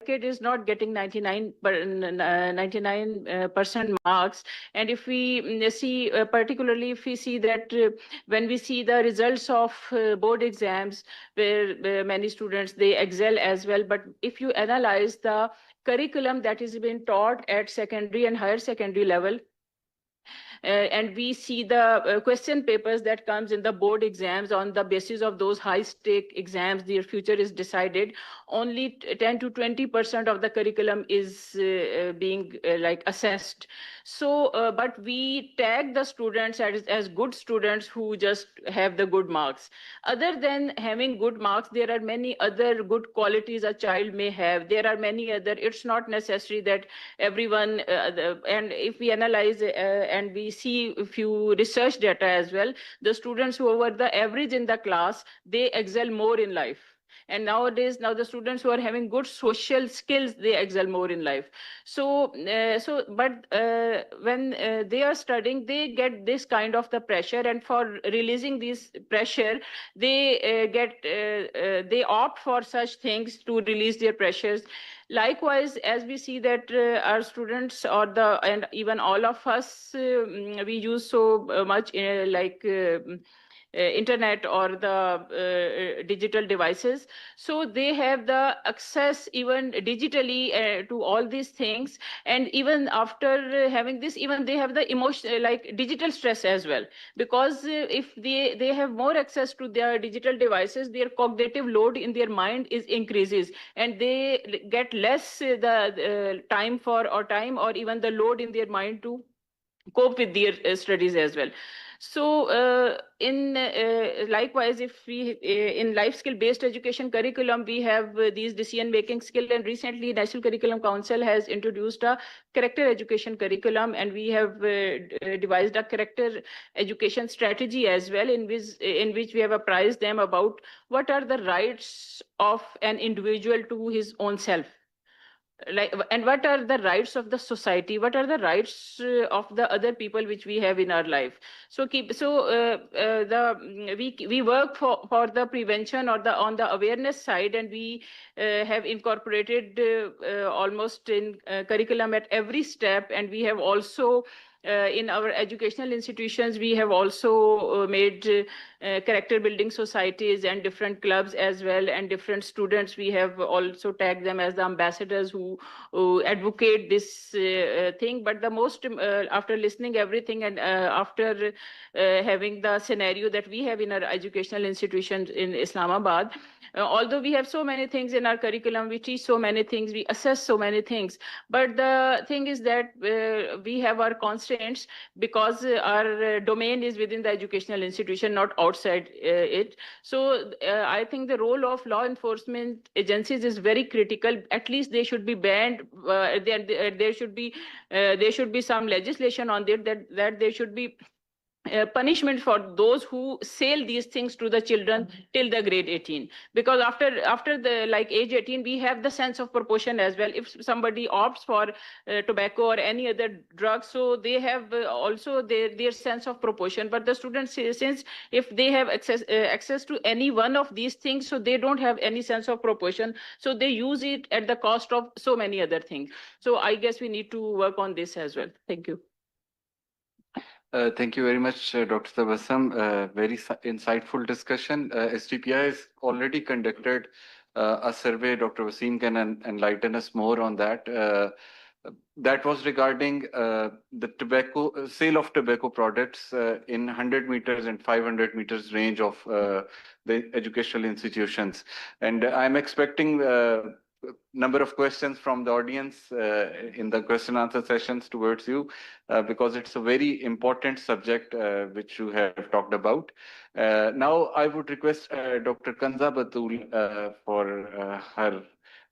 kid is not getting 99% marks. And if we see, particularly if we see that when we see the results of board exams, where many students, they excel as well. But if you analyze the curriculum that is being taught at secondary and higher secondary level, and we see the question papers that comes in the board exams, on the basis of those high stake exams, their future is decided. Only 10 to 20% of the curriculum is being assessed. So, but we tag the students as good students who just have the good marks. Other than having good marks, there are many other good qualities a child may have. There are many other, it's not necessary that everyone, and if we analyze and we see a few research data as well, the students who were the average in the class, they excel more in life. And nowadays, now the students who are having good social skills, they excel more in life. So, when they are studying, they get this kind of the pressure, and for releasing this pressure, they they opt for such things to release their pressures. Likewise, as we see that our students and even all of us, we use so much internet or the digital devices. So they have the access even digitally to all these things. And even after having this, even they have the emotion, digital stress as well. Because if they have more access to their digital devices, their cognitive load in their mind is increases, and they get less the time or even the load in their mind to cope with their studies as well. So likewise, if we in life skill based education curriculum, we have these decision making skill, and recently National Curriculum Council has introduced a character education curriculum, and we have devised a character education strategy as well, in which we have apprised them about what are the rights of an individual to his own self, and what are the rights of the society, what are the rights of the other people which we have in our life. So we work for the prevention or on the awareness side, and we have incorporated almost in curriculum at every step. And we have also in our educational institutions, we have also made character building societies and different clubs as well, and different students. We have also tagged them as the ambassadors who advocate this thing. But the most, after listening everything, and after having the scenario that we have in our educational institutions in Islamabad, although we have so many things in our curriculum, we teach so many things, we assess so many things, but the thing is that we have our constraints, because our domain is within the educational institution, not outside it. So I think the role of law enforcement agencies is very critical. At least they should be banned. There should be some legislation on it, that there should be punishment for those who sell these things to the children till the grade 18, because after the age 18, we have the sense of proportion as well. If somebody opts for tobacco or any other drug, so they have also their sense of proportion. But the students, since if they have access to any one of these things, so they don't have any sense of proportion, so they use it at the cost of so many other things. So I guess we need to work on this as well. Thank you. Thank you very much, Dr. Tabassum. Very insightful discussion. STPI has already conducted a survey. Dr. Wasim can enlighten us more on that. That was regarding the sale of tobacco products in 100 meters and 500 meters range of the educational institutions. And I'm expecting number of questions from the audience in the question answer sessions towards you, because it's a very important subject which you have talked about. Now I would request Dr. Kanza Batul for her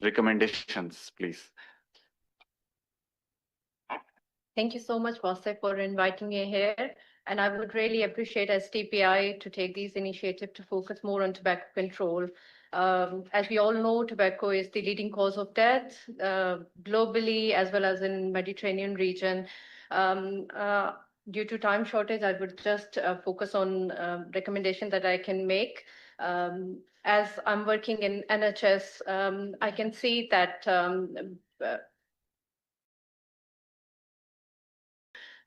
recommendations, please. Thank you so much, Wasif, for inviting me here. And I would really appreciate STPI to take these initiatives to focus more on tobacco control. As we all know, tobacco is the leading cause of death globally as well as in Mediterranean region. Due to time shortage, I would just focus on recommendation that I can make. As I'm working in NHS, I can see that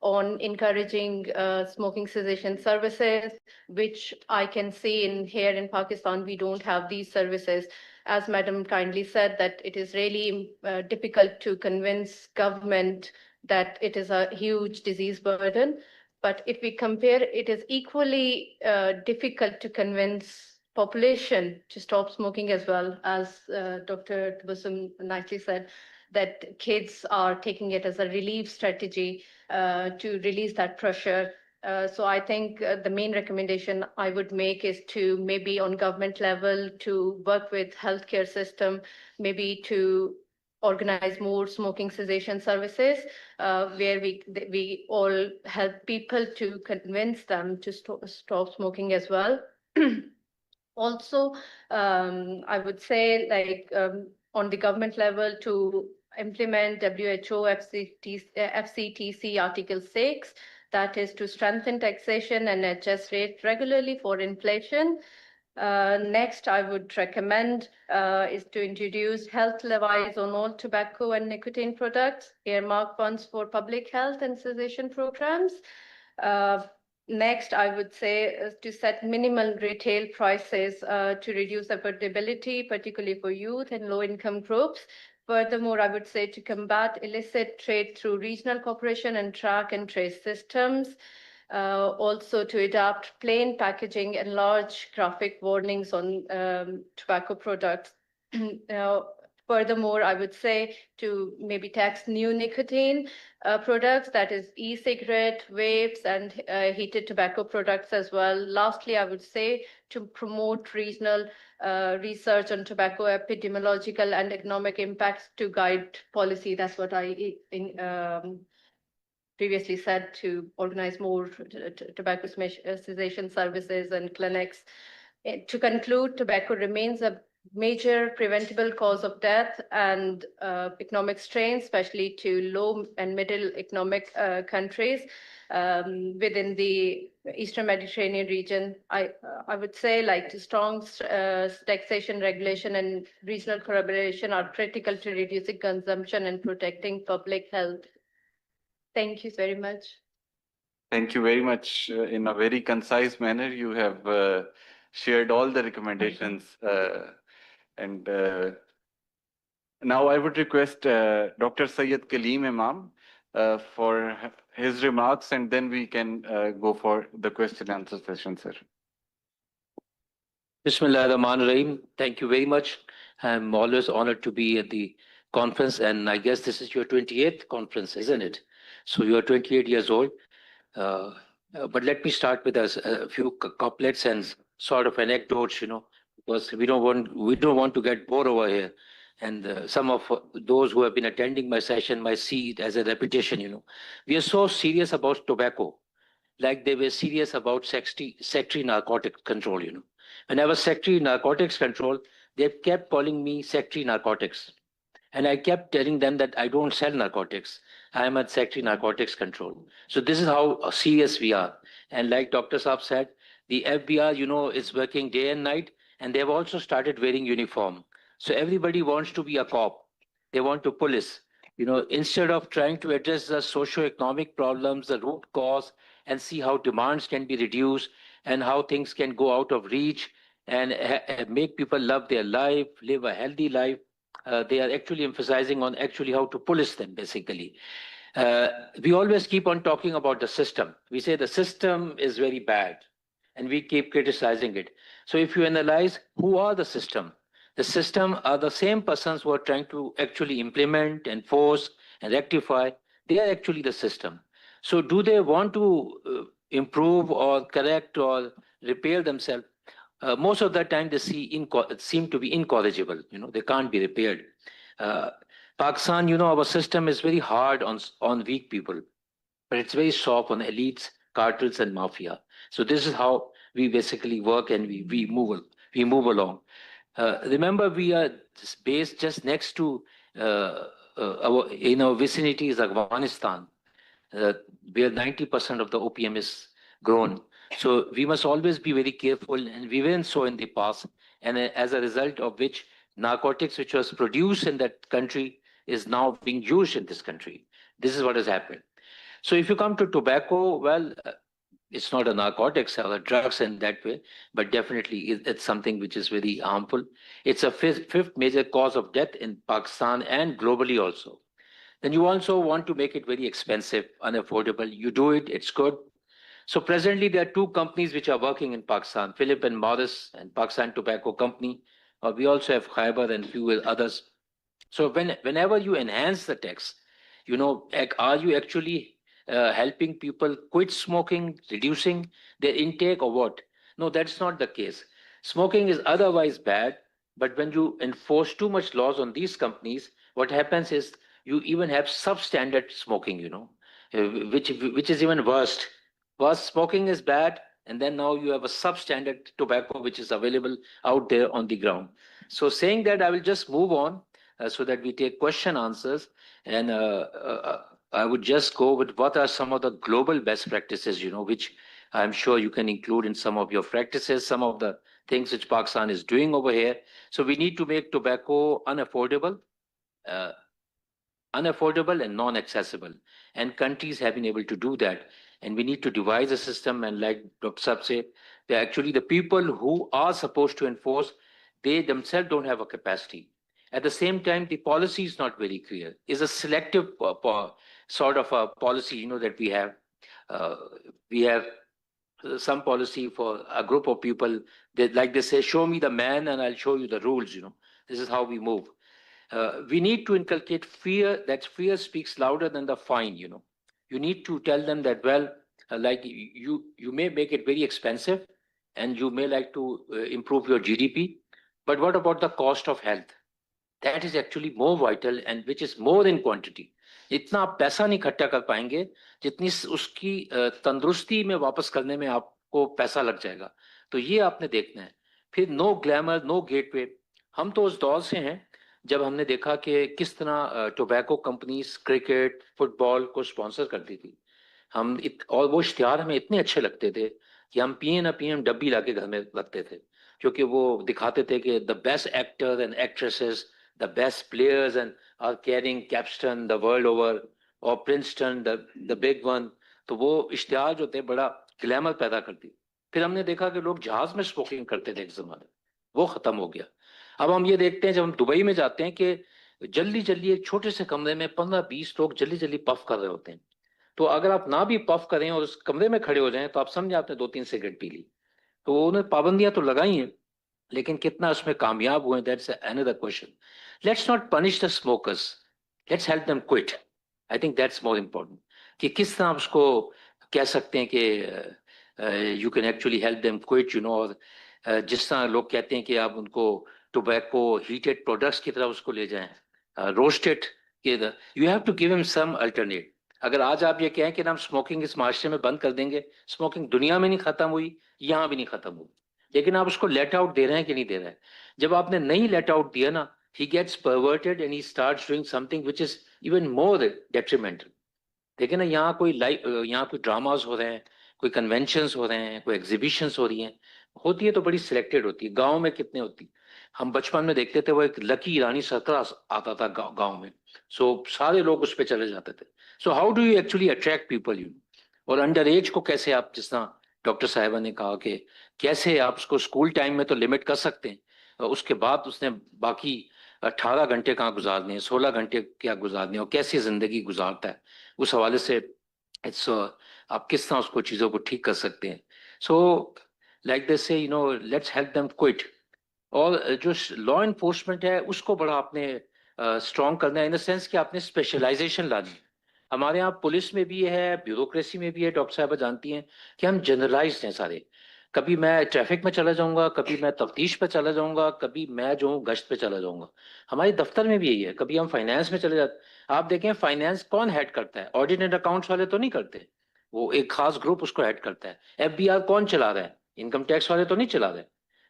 on encouraging smoking cessation services, which I can see in here in Pakistan, we don't have these services. As Madam kindly said, that it is really difficult to convince government that it is a huge disease burden. But if we compare, it is equally difficult to convince population to stop smoking as well, as Dr. Tabassum nicely said, that kids are taking it as a relief strategy to release that pressure. So I think the main recommendation I would make is to maybe on government level to work with healthcare system, maybe to organize more smoking cessation services where we all help people to convince them to stop smoking as well. Also, I would say like on the government level to implement WHO FCTC Article 6, that is to strengthen taxation and adjust rate regularly for inflation. Next, I would recommend is to introduce health levies on all tobacco and nicotine products, earmark funds for public health and cessation programs. Next, I would say to set minimal retail prices to reduce affordability, particularly for youth and low-income groups. Furthermore, I would say to combat illicit trade through regional cooperation and track and trace systems. Also to adapt plain packaging and large graphic warnings on tobacco products. Furthermore, I would say to maybe tax new nicotine products, that is e-cigarette, vapes, and heated tobacco products as well. Lastly, I would say to promote regional research on tobacco epidemiological and economic impacts to guide policy. That's what I previously said, to organize more tobacco cessation services and clinics. To conclude, tobacco remains a major preventable cause of death and economic strain, especially to low and middle economic countries within the Eastern Mediterranean region. I would say like to strong taxation, regulation, and regional collaboration are critical to reducing consumption and protecting public health. Thank you very much. Thank you very much. In a very concise manner, you have shared all the recommendations. And now I would request Dr. Syed Kaleem Imam for his remarks, and then we can go for the question and answer session, sir. Bismillah ar-Rahman ar-Rahim. Thank you very much. I'm always honored to be at the conference, and I guess this is your 28th conference, isn't it? So you are 28 years old. But let me start with a few couplets and sort of anecdotes, because we don't want to get bored over here. And some of those who have been attending my session might see it as a repetition, We are so serious about tobacco, like they were serious about secretary narcotics control, When I was secretary narcotics control, they kept calling me secretary narcotics. And I kept telling them that I don't sell narcotics. I am at secretary narcotics control. So this is how serious we are. And like Dr. Saab said, the FBR, is working day and night, and they've also started wearing uniform. So everybody wants to be a cop. They want to police. Instead of trying to address the socio-economic problems, the root cause, and see how demands can be reduced and how things can go out of reach and make people love their life, live a healthy life, they are actually emphasizing on actually how to police them, basically. We always keep on talking about the system. We say the system is very bad, and we keep criticizing it. So if you analyze who are the system are the same persons who are trying to actually implement, enforce, and rectify. They are actually the system. So do they want to improve or correct or repair themselves? Most of the time they seem to be incorrigible. They can't be repaired. Pakistan, our system is very hard on weak people, but it's very soft on elites, cartels, and mafia. So this is how we basically work, and we move along. Remember, we are based just next to in our vicinity is Afghanistan, where 90% of the opium is grown. So we must always be very careful, and we weren't so in the past. And as a result of which, narcotics which was produced in that country is now being used in this country. This is what has happened. So if you come to tobacco, well, it's not a narcotics or a drugs in that way, but definitely it's something which is very harmful. It's a fifth major cause of death in Pakistan and globally also. Then you also want to make it very expensive, unaffordable. You do it, it's good. So presently there are two companies which are working in Pakistan, Philip and Morris and Pakistan Tobacco Company. We also have Khyber and few others. So whenever you enhance the tax, you know, are you actually helping people quit smoking, reducing their intake or what? No, that's not the case. Smoking is otherwise bad, but when you enforce too much laws on these companies, what happens is you even have substandard smoking, you know, which is even worse. First, smoking is bad, and then now you have a substandard tobacco which is available out there on the ground. So saying that, I will just move on so that we take question answers, and I would just go with what are some of the global best practices, you know, which I'm sure you can include in some of your practices, some of the things which Pakistan is doing over here. So we need to make tobacco unaffordable and non-accessible. And countries have been able to do that. And we need to devise a system. And like Dr. Saab said, they're actually the people who are supposed to enforce, they themselves don't have a capacity. At the same time, the policy is not very clear. It's a selective sort of a policy, you know, that we have. We have some policy for a group of people that, like they say, show me the man and I'll show you the rules, you know. This is how we move. We need to inculcate fear, that fear speaks louder than the fine, you know. You need to tell them that, well, like you may make it very expensive and you may like to improve your GDP, but what about the cost of health? That is actually more vital and which is more in quantity. इतना आप पैसा नहीं इकट्ठा कर पाएंगे जितनी उसकी तंदुरुस्ती में वापस करने में आपको पैसा लग जाएगा. तो ये आपने देखना है. फिर नो ग्लैमर, नो गेटवे. हम तो उस दौर से हैं जब हमने देखा कि किस तरह टोबैको कंपनीज क्रिकेट, फुटबॉल को स्पॉन्सर करती थी. और वो इश्तिहार हमें इतने अच्छे लगते थे कि हम पिए ना पिए, हम डब्बी लाके घर में रखते थे, क्योंकि वो दिखाते थे कि the best actor and actresses, the best players and are carrying capstan the world over, or Princeton, the big one. तो वो इश्तिहार जो थे बड़ा ग्लैमर पैदा करती. फिर हमने देखा कि लोग जहाज में स्मोकिंग करते थे एक जमाने, वो खत्म हो गया. अब हम ये देखते हैं जब हम दुबई में जाते हैं कि जल्दी जल्दी एक छोटे से कमरे में 15-20 लोग जल्दी जल्दी पफ कर रहे होते हैं. तो अगर आप ना भी पफ करें और उस कमरे में खड़े हो जाएं तो आप समझे आपने 2-3 सिगरेट पी ली. तो उन्होंने पाबंदियां तो लगाई हैं, लेकिन कितना उसमें कामयाब हुए, that's another question. Let's not punish the smokers. Let's help them quit. I think that's more important. कि किस तरह आप उसको कह सकते हैं कि you can actually help them quit, you know, और जिस तरह लोग कहते हैं कि आप उनको tobacco heated products की तरह उसको ले जाएं, roasted के तरह. You have to give them some alternate. अगर आज आप ये कहें कि हम स्मोकिंग इस माशरे में बंद कर देंगे, स्मोकिंग दुनिया में नहीं खत्म हुई, यहाँ भी नहीं खत्म हुई, लेकिन आप उसको लेट आउट दे रहे हैं कि नहीं दे रहे हैं. जब आपने नहीं लेट आउट दिया ना, he gets perverted and he starts doing something which is even more detrimental. देखिए ना, यहाँ कोई ड्रामास हो रहे हैं, कोई कन्वेंशंस हो रहे हैं, कोई एग्जीबिशंस हो रही हैं, होती है तो बड़ी सिलेक्टेड होती है. गांव में कितने होती, हम बचपन में देखते थे, वो एक लकी ईरानी सर्कस आता था गांव में, सो सारे लोग उस पर चले जाते थे. So how do you actually attract people, you. और अंडर एज को कैसे आप, जिस तरह डॉक्टर साहिबा ने कहा कि कैसे आप उसको स्कूल टाइम में तो लिमिट कर सकते हैं, उसके बाद उसने बाकी 18 घंटे कहाँ गुजारने हैं, 16 घंटे क्या गुजारने हैं, और कैसी जिंदगी गुजारता है, उस हवाले से आप किस तरह उसको चीज़ों को ठीक कर सकते हैं. सो लाइक दिस से, you know, let's help them quit. और जो लॉ इन्फोर्समेंट है उसको बड़ा आपने स्ट्रॉन्ग करना है, इन द सेंस कि आपने स्पेशलाइजेशन लानी है. हमारे यहाँ पुलिस में भी है, ब्यूरोक्रेसी में भी है, डॉक्टर साहब जानती हैं कि हम जनरलाइज्ड हैं सारे. कभी मैं ट्रैफिक में चला जाऊंगा, कभी मैं तफ्तीश पे चला जाऊंगा, कभी मैं जो हूँ गश्त पे चला जाऊंगा. हमारे दफ्तर में भी यही है. कभी हम फाइनेंस में चले जाते, आप देखें फाइनेंस कौन हेड करता है, ऑडिट एंड अकाउंट्स वाले तो नहीं करते, वो एक खास ग्रुप उसको हेड करता है. FBR कौन चला रहा है, इनकम टैक्स वाले तो नहीं चला रहे.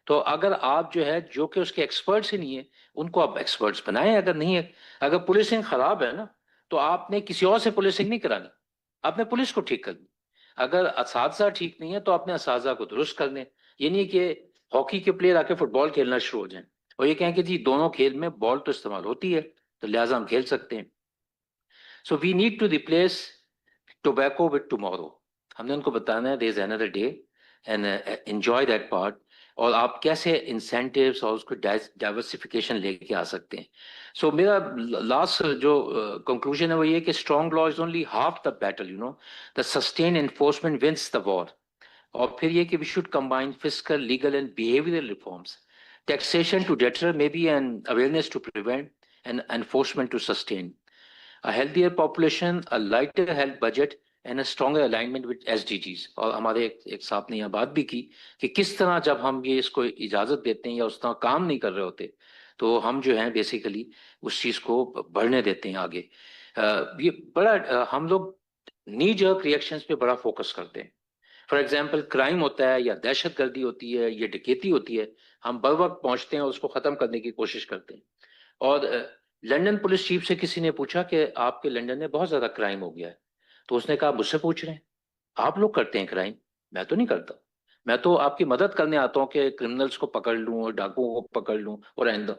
तो अगर आप जो है जो कि उसके एक्सपर्ट्स ही नहीं है उनको आप एक्सपर्ट्स बनाएं, अगर नहीं है, अगर पुलिसिंग खराब है ना तो आपने किसी और से पुलिसिंग नहीं करानी, आपने पुलिस को ठीक करनी। अगर असातिज़ा ठीक नहीं है तो आपने असातिज़ा को दुरुस्त करने। ये नहीं कि हॉकी के प्लेयर आके फुटबॉल खेलना शुरू हो जाएं और ये कहें कि जी दोनों खेल में बॉल तो इस्तेमाल होती है तो लिहाजा हम खेल सकते हैं। So we need to replace tobacco with tomorrow. हमने उनको बताना है there is another day and enjoy that part. और आप कैसे इंसेंटिव्स और उसको डाइवर्सिफिकेशन लेके आ सकते हैं। सो मेरा लास्ट जो कंक्लूजन है वो ये कि strong law is only half the battle, you know, the sustain enforcement wins the war. और फिर ये कि we should combine fiscal, legal and behavioural reforms, taxation to deter maybe an awareness to prevent and enforcement to sustain, a healthier population, a lighter health budget and a stronger alignment with SDGs। और हमारे एक साहब ने यहाँ बात भी की कि किस तरह जब हम ये इसको इजाज़त देते हैं या उस तरह काम नहीं कर रहे होते तो हम जो है बेसिकली उस चीज़ को बढ़ने देते हैं आगे। ये बड़ा हम लोग नी जर्क रिएक्शंस पे बड़ा फोकस करते हैं। फॉर एग्जाम्पल क्राइम होता है या दहशत गर्दी होती है या डकैती होती है, हम बर वक्त पहुँचते हैं और उसको ख़त्म करने की कोशिश करते हैं। और लंदन पुलिस चीफ से किसी ने पूछा कि आपके लंदन में बहुत ज्यादा क्राइम हो गया है, तो उसने कहा मुझसे पूछ रहे हैं, आप लोग करते हैं क्राइम, मैं तो नहीं करता, मैं तो आपकी मदद करने आता हूँ कि क्रिमिनल्स को पकड़ लूं और डाकुओं को पकड़ लूं और आइंदा।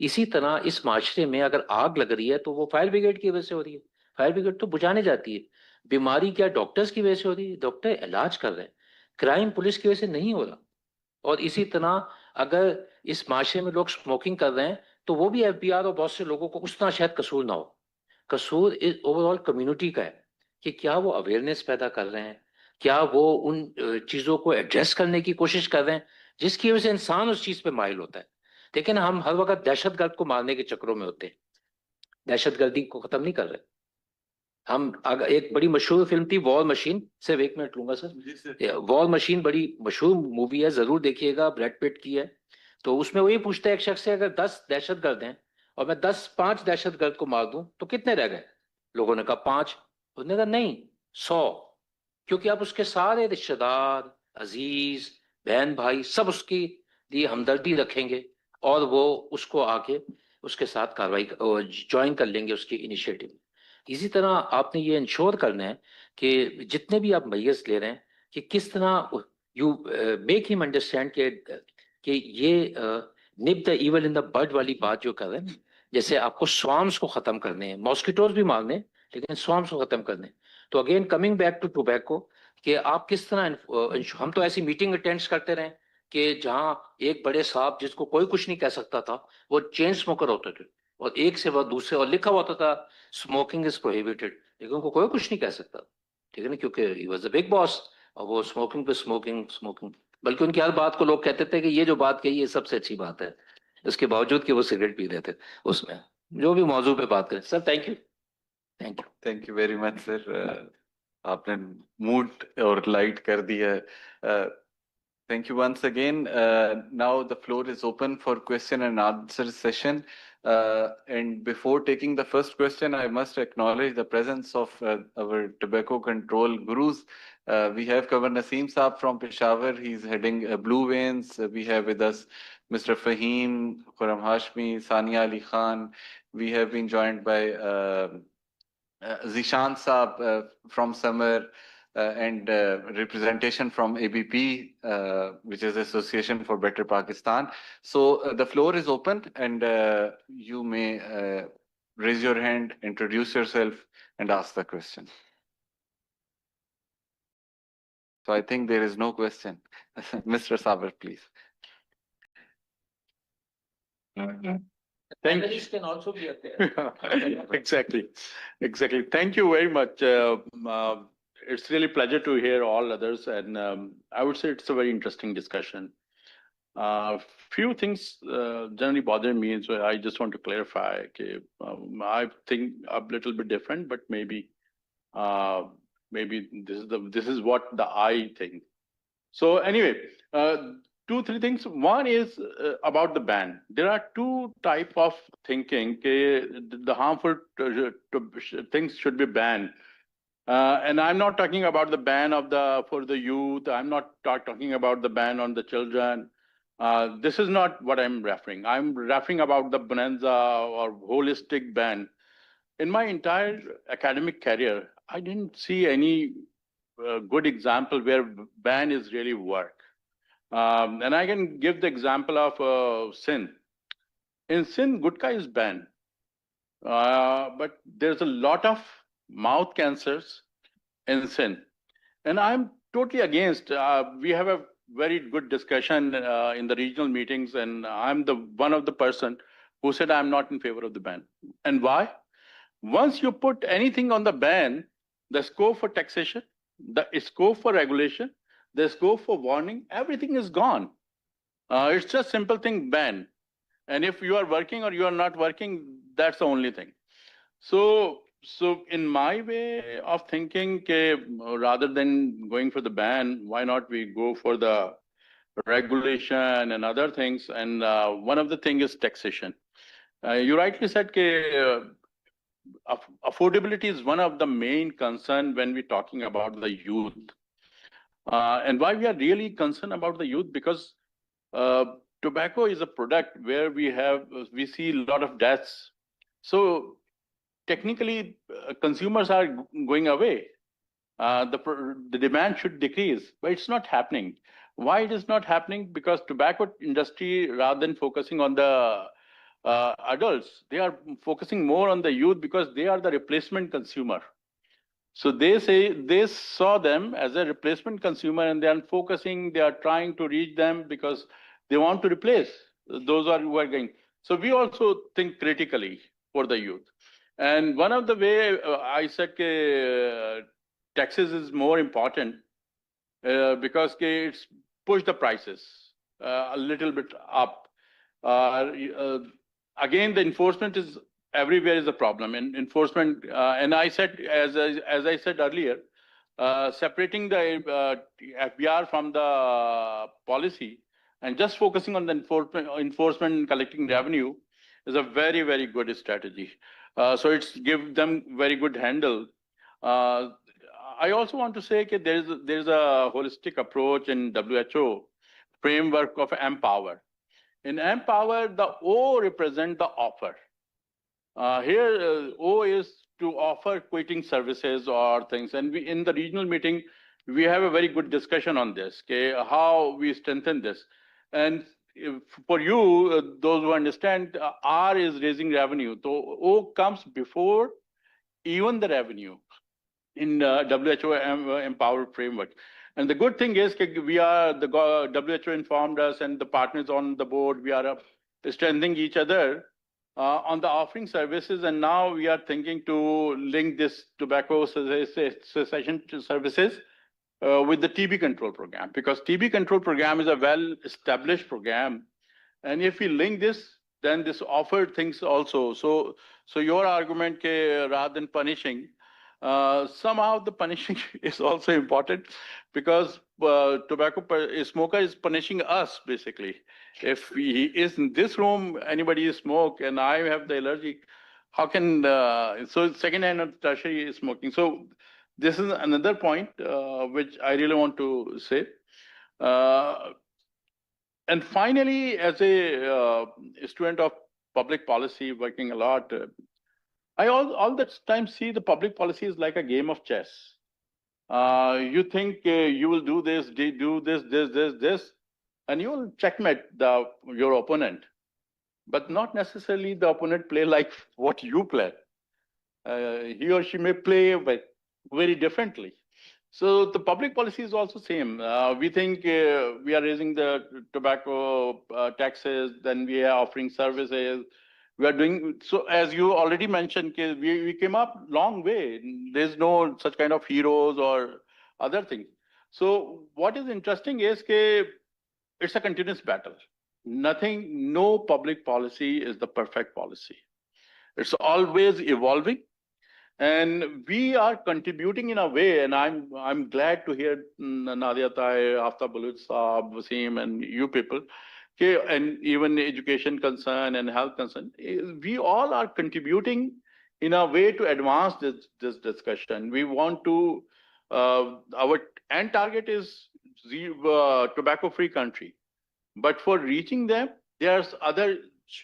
इसी तरह इस माशरे में अगर आग लग रही है तो वो फायर ब्रिगेड की वजह से हो रही है, फायर ब्रिगेड तो बुझाने जाती है। बीमारी क्या डॉक्टर्स की वजह से हो रही है, डॉक्टर इलाज कर रहे हैं, क्राइम पुलिस की वजह से नहीं हो रहा। और इसी तरह अगर इस माशरे में लोग स्मोकिंग कर रहे हैं तो वो भी एफबीआर और बहुत से लोगों को उतना शायद कसूर ना हो, कसूर इस ओवरऑल कम्युनिटी का है कि क्या वो अवेयरनेस पैदा कर रहे हैं, क्या वो उन चीज़ों को एड्रेस करने की कोशिश कर रहे हैं जिसकी वजह से इंसान उस चीज़ पे माइल होता है। लेकिन हम हर वक्त दहशतगर्द को मारने के चक्रों में होते हैं, दहशतगर्दी को खत्म नहीं कर रहे। हम अगर एक बड़ी मशहूर फिल्म थी वॉर मशीन, सिर्फ 1 मिनट लूंगा सर, वॉर मशीन बड़ी मशहूर मूवी है, जरूर देखिएगा, ब्रैड पिट की है। तो उसमें वो ये पूछता है एक शख्स से, अगर 10 दहशतगर्द हैं और मैं 5 दहशतगर्द को मार दूं तो कितने रह गए? लोगों ने कहा 5। उसने कहा नहीं 100, क्योंकि आप उसके सारे रिश्तेदार, अजीज, बहन भाई सब उसकी लिए हमदर्दी रखेंगे और वो उसको आके उसके साथ कार्रवाई ज्वाइन कर लेंगे उसके इनिशिएटिव। इसी तरह आपने ये इंश्योर करना है कि जितने भी आप मैयर्स ले रहे हैं कि किस तरह यू मेक हिम अंडरस्टैंड कि ये nip the evil in the bud वाली बात जो कर रहे हैं, जैसे आपको स्वाम्स को खत्म करने हैं, मॉस्किटोज भी मारने लेकिन स्वाम्स को खत्म करने। तो again coming back to tobacco कि आप किस तरह हम तो ऐसी मीटिंग अटेंड करते रहे कि जहां एक बड़े साहब जिसको कोई कुछ नहीं कह सकता था वो चेन स्मोकर होते थे और एक से बाद दूसरे और लिखा होता था स्मोकिंग इज प्रोहिबिटेड, लेकिन उनको कोई कुछ नहीं कह सकता, ठीक है ना, क्योंकि he was the big boss और वो स्मोकिंग पे स्मोकिंग स्मोकिंग, बल्कि उनकी हर बात को लोग कहते थे कि ये जो बात कही ये सबसे अच्छी बात है, इसके बावजूद कि वो सिगरेट पी रहे थे उसमें। जो भी मौजू पे बात करें sir, thank you. Thank you. Thank you very much sir, आपने मूड और लाइट कर दिया है। Thank you once again. Now the floor is open for question and answer session. And before taking the first question, I must acknowledge the presence of our tobacco control gurus. We have Governor Naseem Saab from Peshawar. He's heading Blue Veins. We have with us Mr. Fahim, Khurram Hashmi, Sania Ali Khan. We have been joined by Zishan Saab from Samar. And representation from ABP, which is Association for Better Pakistan. So the floor is open and you may raise your hand, introduce yourself and ask the question. So I think there is no question. Mr. Sabar, please. Thank you. Can also be there. Exactly. Thank you very much. It's really a pleasure to hear all others, and I would say it's a very interesting discussion. Few things generally bother me, so I just want to clarify. Okay, I think a little bit different, but maybe this is what the I think. So anyway, 2-3 things. One is about the ban. There are 2 type of thinking. The harmful things should be banned. And I'm not talking about the ban for the youth. I'm not talking about the ban on the children. This is not what I'm referring. I'm referring about the bonanza or holistic ban. In my entire academic career, I didn't see any good example where ban is really work. And I can give the example of Sindh. In Sindh, gutka is banned. But there's a lot of mouth cancers in Sindh. And I'm totally against. We have a very good discussion in the regional meetings, and I'm the one of the person who said I'm not in favor of the ban. And why? Once you put anything on the ban, the scope for taxation, the scope for regulation, the scope for warning, everything is gone. It's just simple thing ban. And if you are working or you are not working, that's the only thing. So in my way of thinking, rather than going for the ban, why not we go for the regulation and other things? And one of the thing is taxation. You rightly said affordability is one of the main concern when we're talking about the youth. And why we are really concerned about the youth, because tobacco is a product where we see a lot of deaths. So technically, consumers are going away. The demand should decrease, but it's not happening. Why it is not happening? Because tobacco industry, rather than focusing on the adults, they are focusing more on the youth because they are the replacement consumer. So they say they saw them as a replacement consumer, and they are focusing, they are trying to reach them because they want to replace those who are going. So we also think critically for the youth. And one of the way I said taxes is more important because it's pushed the prices a little bit up. Again, the enforcement is everywhere is a problem. And enforcement, and I said, as I said earlier, separating the FBR from the policy and just focusing on the enforcement and collecting revenue is a very, very good strategy. So it's give them very good handle. I also want to say that there's a holistic approach in WHO framework of Empower. In Empower, the O represent the offer. Here, O is to offer quitting services or things. And we, in the regional meeting, we have a very good discussion on this, okay, how we strengthen this. And for you, those who understand, R is raising revenue. So O comes before even the revenue in WHO Empower framework. And the good thing is we are, the WHO informed us and the partners on the board, we are strengthening each other on the offering services. And now we are thinking to link this tobacco cessation services with the TB control program, because TB control program is a well-established program. And if we link this, then this offered things also. So your argument, rather than punishing, somehow the punishing is also important, because tobacco smoker is punishing us basically. If he is in this room, anybody smoke, and I have the allergy, how can so second-hand or tertiary smoking? So this is another point which I really want to say. And finally, as a student of public policy, working a lot, I all the time see the public policy is like a game of chess. You think you will do this, this, and you will checkmate your opponent, but not necessarily the opponent play like what you play. He or she may play but very differently. So the public policy is also same. We think we are raising the tobacco taxes, then we are offering services. We are doing, so as you already mentioned, we came up long way. There's no such kind of heroes or other things. So what is interesting is it's a continuous battle. No public policy is the perfect policy. It's always evolving. And we are contributing in a way, and I'm glad to hear Nadia Tahir, Aftab Baluch Saab, Wasim, and you people, and even education concern and health concern. We all are contributing in a way to advance this discussion. We want to, our end target is tobacco-free country. But for reaching them, there's other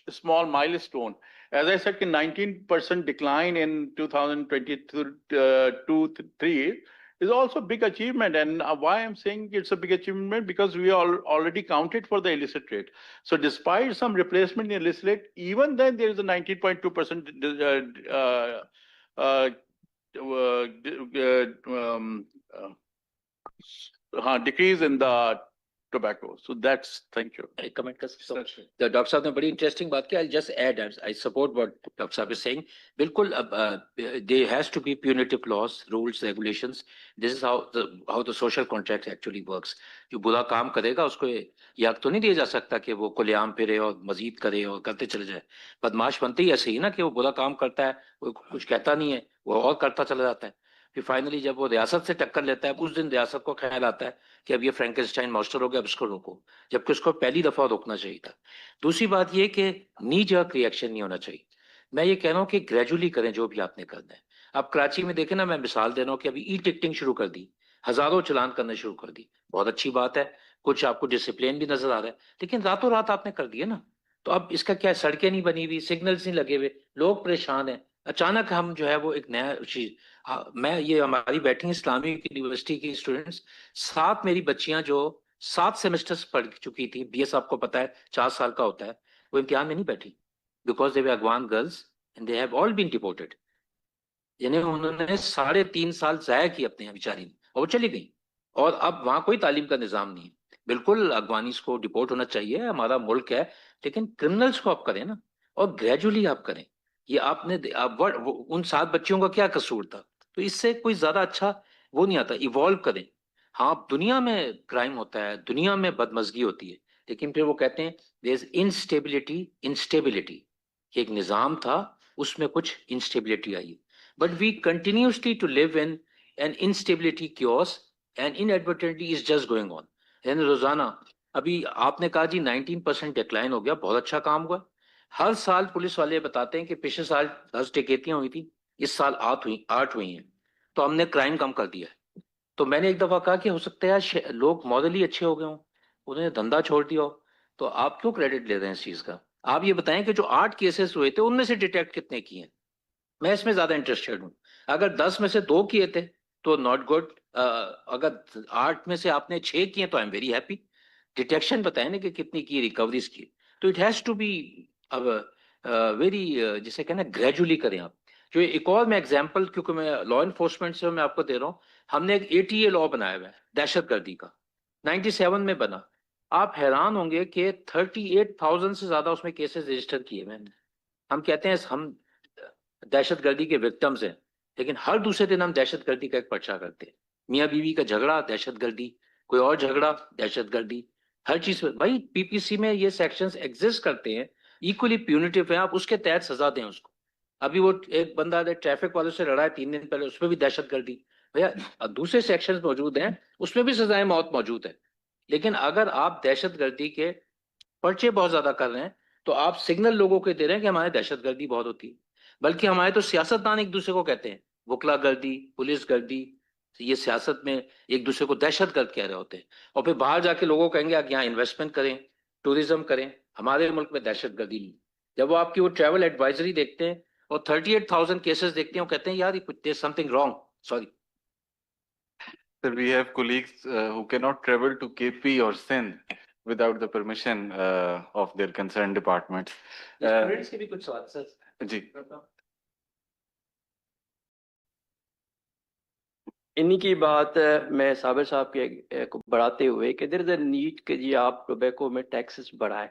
small milestone. As I said, 19% decline in 2022-3 is also a big achievement. And why I'm saying it's a big achievement, because we already counted for the illicit trade. So despite some replacement in illicit, even then there is a 19.2% decrease in the tobacco. So that's, thank you. Comment कर सकता हूँ? The doctor साहब ने बड़ी interesting बात की. I'll just add, I support what doctor साहब is saying. बिल्कुल, there has to be punitive laws, rules, regulations. This is how the social contract actually works. जो बुरा काम करेगा उसको ये हक तो नहीं दिया जा सकता कि वो खुलेआम फिरे और मजीद करे और करते चले जाए. बदमाश बनते ही ऐसे ही ना कि वो बुरा काम करता है, वो कुछ कहता नहीं है, वो और करता चला जाता है. फिर फाइनली जब वो रियासत से टक्कर लेता है, उस दिन रियासत को ख्याल आता है कि अब ये फ्रैंकेनस्टाइन मॉन्स्टर हो गया, अब इसको रोको, जबकि उसको पहली दफा रोकना चाहिए था. दूसरी बात ये कि नी जर्क रिएक्शन नहीं होना चाहिए. मैं ये कह रहा हूँ कि ग्रेजुअली करें जो भी आपने करना है. अब कराची में देखें ना, मैं मिसाल दे रहा हूँ कि अभी ई टिकटिंग शुरू कर दी, हजारों चलान करना शुरू कर दी. बहुत अच्छी बात है, कुछ आपको डिसिप्लिन भी नजर आ रहा है, लेकिन रातों रात आपने कर दिया ना. तो अब इसका क्या, सड़कें नहीं बनी हुई, सिग्नल्स नहीं लगे हुए, लोग परेशान हैं. अचानक हम जो है वो एक नया चीज, मैं ये हमारी बैठी इस्लामिक यूनिवर्सिटी की स्टूडेंट्स, 7 मेरी बच्चियां जो 7 सेमेस्टर्स पढ़ चुकी थी, बीएस आपको पता है 4 साल का होता है, वो इम्तिहान में नहीं बैठी because they were Afghan girls and they have all been deported. यानी उन्होंने 3.5 साल जाया की अपने बेचारी ने, और वो चली गई. और अब वहां कोई तालीम का निजाम नहीं है. बिल्कुल अगवानीस को डिपोर्ट होना चाहिए, हमारा मुल्क है, लेकिन क्रिमिनल्स को आप करें ना, और ग्रेजुअली आप करें. ये आपने उन 7 बच्चियों का क्या कसूर था? तो इससे कोई ज्यादा अच्छा वो नहीं आता. इवॉल्व करें. हाँ, दुनिया में क्राइम होता है, दुनिया में बदमजगी होती है, लेकिन फिर वो कहते हैं देयर इज इंस्टेबिलिटी. एक निजाम था, उसमें कुछ इंस्टेबिलिटी आई. But we continuously to live in an instability chaos, and inadvertently is just going on. यानी रोजाना, अभी आपने कहा जी 19% डिक्लाइन हो गया, बहुत अच्छा काम हुआ. हर साल पुलिस वाले बताते हैं कि पिछले साल 10 डकैतियां हुई थी, इस साल 8 हुई हैं, तो हमने क्राइम कम कर दिया है. तो मैंने एक दफा कहा कि हो सकता है यार लोग मॉडल ही अच्छे हो गए हों, उन्होंने धंधा छोड़ दिया हो. तो आप क्यों क्रेडिट ले रहे हैं इस चीज का? आप ये बताएं कि जो 8 केसेस हुए थे उनमें से डिटेक्ट कितने किए हैं. मैं इसमें ज्यादा इंटरेस्टेड हूँ. अगर 10 में से 2 किए थे तो नॉट गुड. अगर 8 में से आपने 6 किए तो I am very happy. Detection बताएं ना कि कितनी की, रिकवरीज की. तो इट हैज टू बी अब वेरी, जिसे कहना ग्रेजुअली करें आप. जो एक और मैं एग्जांपल, क्योंकि मैं लॉ इन्फोर्समेंट से मैं आपको दे रहा हूँ, हमने एक ATA लॉ बनाया हुआ है दहशतगर्दी का, 97 में बना. आप हैरान होंगे कि 38,000 से ज्यादा उसमें केसेस रजिस्टर किए मैंने. हम कहते हैं हम दहशतगर्दी के विक्टिम्स हैं, लेकिन हर दूसरे दिन हम दहशतगर्दी का एक पर्चा करते हैं. मियाँ बीवी का झगड़ा दहशतगर्दी, कोई और झगड़ा दहशतगर्दी, हर चीज. भाई PPC में ये सेक्शंस एग्जिस्ट करते हैं, इक्वली प्यूनिटिव है, आप उसके तहत सजा दें उसको. अभी वो एक बंदा ट्रैफिक वालों से लड़ा है 3 दिन पहले, उसमें भी दहशतगर्दी. भैया दूसरे सेक्शंस मौजूद हैं, उसमें भी सजाए मौत मौजूद है. लेकिन अगर आप दहशतगर्दी के पर्चे बहुत ज्यादा कर रहे हैं, तो आप सिग्नल लोगों को दे रहे हैं कि हमारे दहशतगर्दी बहुत होती है. बल्कि हमारे तो सियासतदान एक दूसरे को कहते हैं वकला गर्दी, पुलिस गर्दी. ये सियासत में एक दूसरे को दहशतगर्द कह रहे होते हैं, और फिर बाहर जाके लोगों को कहेंगे आप यहाँ इन्वेस्टमेंट करें, टूरिज्म करें. हमारे मुल्क में दहशतगर्दी नहीं. जब वो आपकी वो ट्रैवल एडवाइजरी देखते हैं और 38,000 केसेस देखते हैं, वो कहते हैं यार there's something wrong. Sorry. Sir, we have colleagues who cannot travel to KP or Sindh without the permission of their concerned departments. Students के भी कुछ सवाल सर. जी. इन्हीं की बात मैं साबिर साहब के को बढ़ाते हुए कि देयर इज अ नीड कि जी आप टोबैको में टैक्सेस बढ़ाएं,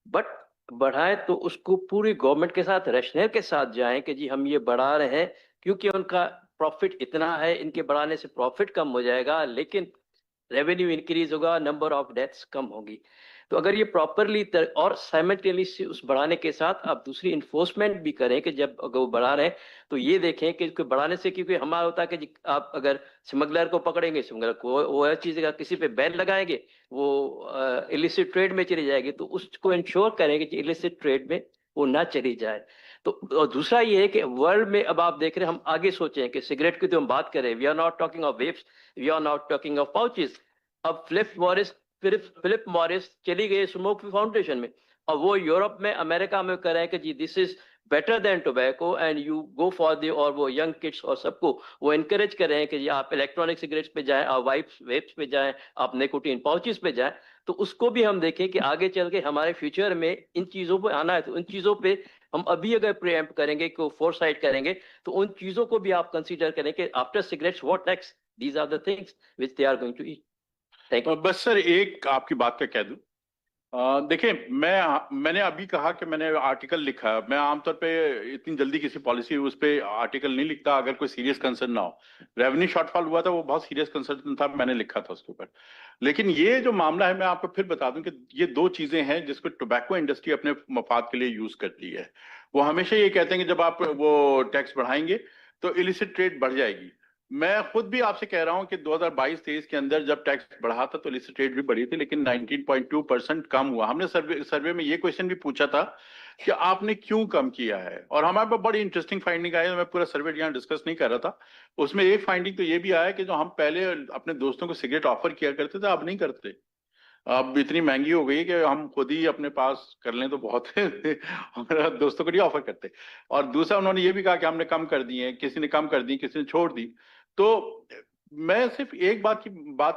बट बढ़ाएं तो उसको पूरी गवर्नमेंट के साथ रैशनल के साथ जाएं कि जी हम ये बढ़ा रहे हैं क्योंकि उनका प्रॉफिट इतना है, इनके बढ़ाने से प्रॉफिट कम हो जाएगा, लेकिन रेवेन्यू इंक्रीज होगा, नंबर ऑफ डेथ्स कम होगी. तो अगर ये प्रॉपरली और साइमल्टेनियसली उस बढ़ाने के साथ आप दूसरी इन्फोर्समेंट भी करें कि जब अगर वो बढ़ा रहे हैं तो ये देखें कि बढ़ाने से, क्योंकि हमारा होता है कि आप अगर स्मगलर को पकड़ेंगे, स्मगलर को वो चीज़ अगर किसी पे बैन लगाएंगे वो इलिसिट ट्रेड में चली जाएगी, तो उसको इंश्योर करेंगे कि इलिसिट ट्रेड में वो ना चली जाए. तो दूसरा ये है कि वर्ल्ड में अब आप देख रहे हैं, हम आगे सोचें कि सिगरेट की तो हम बात करें, we are not talking of vapes, we are not talking of pouches. अब फ्लिप मॉरिस फिलिप मॉरिस चली गई स्मोक फ्री फाउंडेशन में, और वो यूरोप में अमेरिका में कर रहे हैं कि जी this is better than tobacco and you go for the, और वो यंग किड्स और सबको वो इनकरेज कर रहे हैं कि जी आप इलेक्ट्रॉनिक सिगरेट्स पे जाएं, आप वेप्स पे जाएं, आप निकोटीन पाउचेस पे जाएं। तो उसको भी हम देखें कि आगे चल के हमारे फ्यूचर में इन चीजों पे आना है, तो इन चीजों पे हम अभी अगर प्रीएम्प्ट करेंगे, को फोरसाइट करेंगे, तो उन चीजों को भी आप कंसीडर करें कि after cigarettes what next, these are the things which they are going to eat. Thank you. बस सर एक आपकी बात का कह दूं, देखिए मैंने अभी कहा कि मैंने आर्टिकल लिखा। मैं आमतौर पे इतनी जल्दी किसी पॉलिसी उस पे आर्टिकल नहीं लिखता अगर कोई सीरियस कंसर्न ना हो। रेवेन्यू शॉर्टफॉल हुआ था, वो बहुत सीरियस कंसर्न था, मैंने लिखा था उसके ऊपर। लेकिन ये जो मामला है, मैं आपको फिर बता दूं कि ये दो चीजें हैं जिसको टोबैको इंडस्ट्री अपने मफाद के लिए यूज करती है। वो हमेशा ये कहते हैं कि जब आप वो टैक्स बढ़ाएंगे तो इलिसिट ट्रेड बढ़ जाएगी। मैं खुद भी आपसे कह रहा हूं कि 2022-23 के अंदर जब टैक्स बढ़ा था तो इलिसिट ट्रेड भी बढ़ी थी, लेकिन 19.2% कम हुआ। हमने सर्वे में ये क्वेश्चन भी पूछा था कि आपने क्यों कम किया है, और हमारे पास बड़ी इंटरेस्टिंग फाइंडिंग आई है। मैं पूरा सर्वे यहाँ डिस्कस नहीं कर रहा था। उसमें एक फाइंडिंग तो ये भी आया कि जो हम पहले अपने दोस्तों को सिगरेट ऑफर किया करते थे, अब नहीं करते। अब इतनी महंगी हो गई कि हम खुद ही अपने पास कर लें तो बहुत है। हमारे दोस्तों को नहीं ऑफर करते। और दूसरा उन्होंने ये भी कहा कि हमने कम कर दी है, किसी ने कम कर दी, किसी ने छोड़ दी। तो मैं सिर्फ एक बात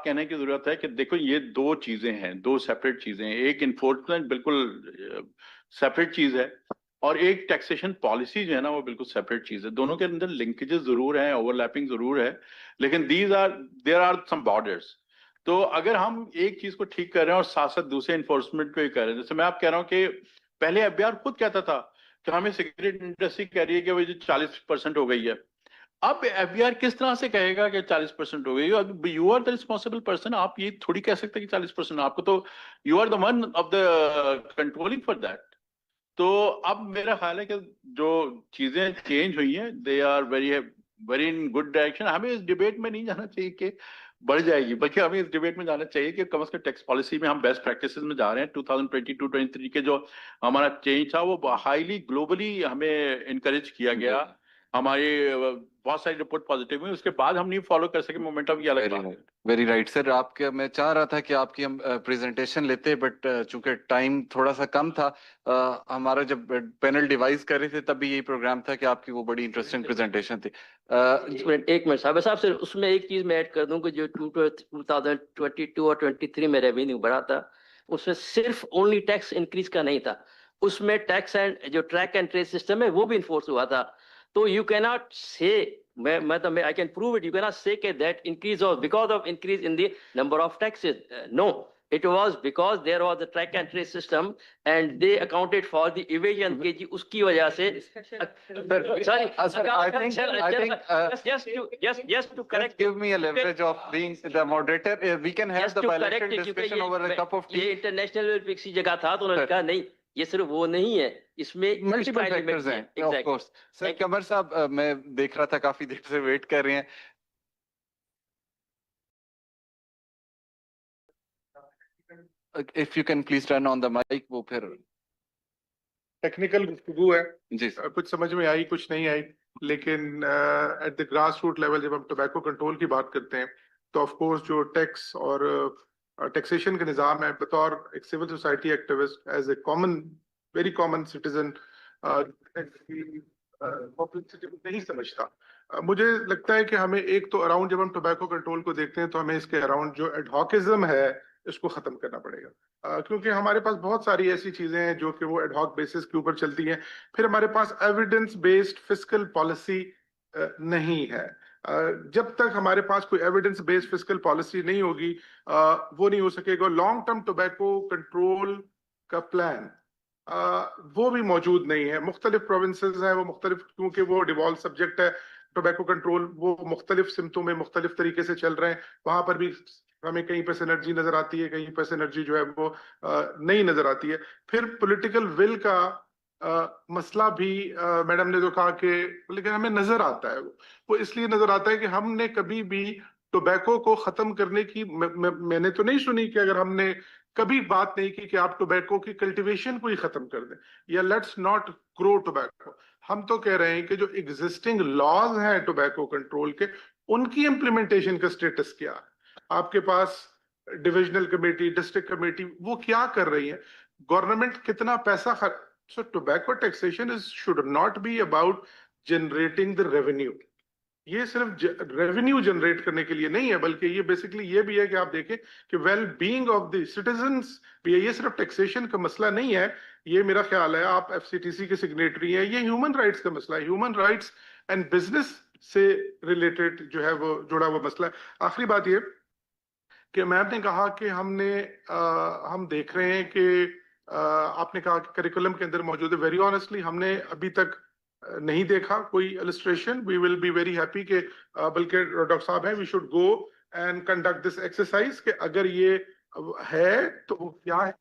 कहने की जरूरत है कि देखो ये दो चीजें हैं, दो सेपरेट चीजें हैं। एक इन्फोर्समेंट बिल्कुल सेपरेट चीज है, और एक टैक्सेशन पॉलिसी जो है ना वो बिल्कुल सेपरेट चीज है। दोनों के अंदर लिंकेजेस जरूर हैं, ओवरलैपिंग जरूर है, लेकिन देयर आर सम बॉर्डर्स। तो अगर हम एक चीज को ठीक कर रहे हैं और साथ साथ दूसरे इन्फोर्समेंट को ही कर रहे हैं, जैसे मैं आप कह रहा हूँ कि पहले एफबीआर खुद कहता था कि हमें सिगरेट इंडस्ट्री कह रही है कि वो 40% हो गई है। अब एफबीआर किस तरह से कहेगा कि 40% हो गई? You are the responsible person. आप ये थोड़ी कह सकते कि 40%, आपको तो you are the one of the controlling for that. तो अब मेरा ख्याल है कि जो चीजें चेंज हुई हैं they are very very in good direction. हमें इस डिबेट में नहीं जाना चाहिए कि बढ़ जाएगी, बल्कि हमें इस डिबेट में जाना चाहिए कि कम से कम टैक्स पॉलिसी में हम बेस्ट प्रैक्टिसेस में जा रहे हैं। 2022-23 के जो हमारा चेंज था वो हाईली ग्लोबली हमें इनकरेज किया गया। हमारी बहुत सारी रिपोर्ट पॉजिटिव हुई, उसके बाद हम नहीं फॉलो कर सके मोमेंटम की अलग बात है। Very right sir. आपके मैं चाह रहा था कि आपकी हम प्रेजेंटेशन लेते, बट चूंकि टाइम थोड़ा सा कम था, हमारा जब पैनल डिवाइस कर रहे थे तब भी यही प्रोग्राम था कि आपकी वो बड़ी इंटरेस्टिंग प्रेजेंटेशन थी। एक मिनट साहब साहब, सिर्फ उसमें एक चीज मैं ऐड कर दूं कि जो 2022 और 23 में रेवेन्यू बढ़ा था, उसमें सिर्फ ओनली टैक्स इंक्रीज का नहीं था, उसमें टैक्स एंड जो ट्रैक एंड ट्रेस सिस्टम है वो भी इन्फोर्स हुआ था। तो यू कैनॉट से, मैं I can prove it, you cannot say कि that increase was because of increase in the number of taxes. No, it was because there was a track and trace system and they accounted for the evasion के जी उसकी वजह से sorry just to correct, give me a leverage of being the moderator. We can have the bilateral discussion over a cup of tea. ये international level पे किसी जगह था तो उन्होंने कहा नहीं ये सिर्फ वो नहीं है, इसमें मल्टीपल फैक्टर्स हैं। Of course sir. कमर साहब मैं देख रहा था काफी देर से वेट कर रहे हैं। If you can please turn on the mic, वो फिर टेक्निकल गुफ्तगू है जी कुछ समझ में आई कुछ नहीं आई, लेकिन at the grass root level जब हम टोबैको कंट्रोल की बात करते हैं तो ऑफ कोर्स जो टैक्स और टैक्सेशन का निज़ाम है, बतौर एक civil society activist, as a common very common citizen नहीं समझता। मुझे लगता है कि हमें एक तो अराउंड जब हम टोबैको कंट्रोल को देखते हैं तो हमें इसके अराउंड जो एडहॉकिज्म है इसको खत्म करना पड़ेगा, क्योंकि हमारे पास बहुत सारी ऐसी चीजें हैं जो कि वो एडहॉक बेसिस के ऊपर चलती हैं। फिर हमारे पास एविडेंस बेस्ड फिस्कल पॉलिसी नहीं है। जब तक हमारे पास कोई एविडेंस बेस्ड फिस्कल पॉलिसी नहीं होगी वो नहीं हो सकेगा। लॉन्ग टर्म टोबैको कंट्रोल का प्लान वो भी मौजूद नहीं है। मुख्तलिफ प्रोविंसेस हैं, वो मुख्तलिफ, क्योंकि वो डिवॉल्व सब्जेक्ट है टोबैको कंट्रोल, वो मुख्तलिफ सिमतों में मुख्तलिफ तरीके से चल रहे हैं। वहां पर भी हमें कहीं पर सिनर्जी नजर आती है, कहीं पर सिनर्जी जो है वो नहीं नजर आती है। फिर पॉलिटिकल विल का मसला भी मैडम ने जो कहा कि, लेकिन हमें नजर आता है वो इसलिए नजर आता है कि हमने कभी भी टोबैको को खत्म करने की मैंने तो नहीं सुनी कि अगर हमने कभी बात नहीं की कि आप टोबैको की कल्टीवेशन को ही खत्म कर दें या लेट्स नॉट ग्रो टोबैको। हम तो कह रहे हैं कि जो एग्जिस्टिंग लॉज हैं टोबैको कंट्रोल के, उनकी इंप्लीमेंटेशन का स्टेटस क्या है। आपके पास डिविजनल कमेटी, डिस्ट्रिक्ट कमेटी, वो क्या कर रही है, गवर्नमेंट कितना पैसा so tobacco taxation is should not be about generating the revenue. ये सिर्फ रेवेन्यू जनरेट करने के लिए नहीं है, बल्कि ये बेसिकली ये भी है कि आप देखें कि well being of the citizens भी है। ये सिर्फ टैक्सेशन का मसला नहीं है, ये मेरा ख्याल है, आप एफसीटीसी के सिग्नेटरी हैं, ये ह्यूमन राइट्स का मसला है, ह्यूमन राइट्स एंड बिजनेस से रिलेटेड जो है वो जुड़ा हुआ मसला है। आखिरी बात ये कि मैम ने कहा कि हम देख रहे हैं कि आपने कहा कि करिकुलम के अंदर मौजूद है। वेरी ऑनेस्टली हमने अभी तक नहीं देखा कोई illustration. We will be very happy कि बल्कि डॉक्टर साहब हैं, we should go and conduct this exercise कि अगर ये है तो वो क्या है।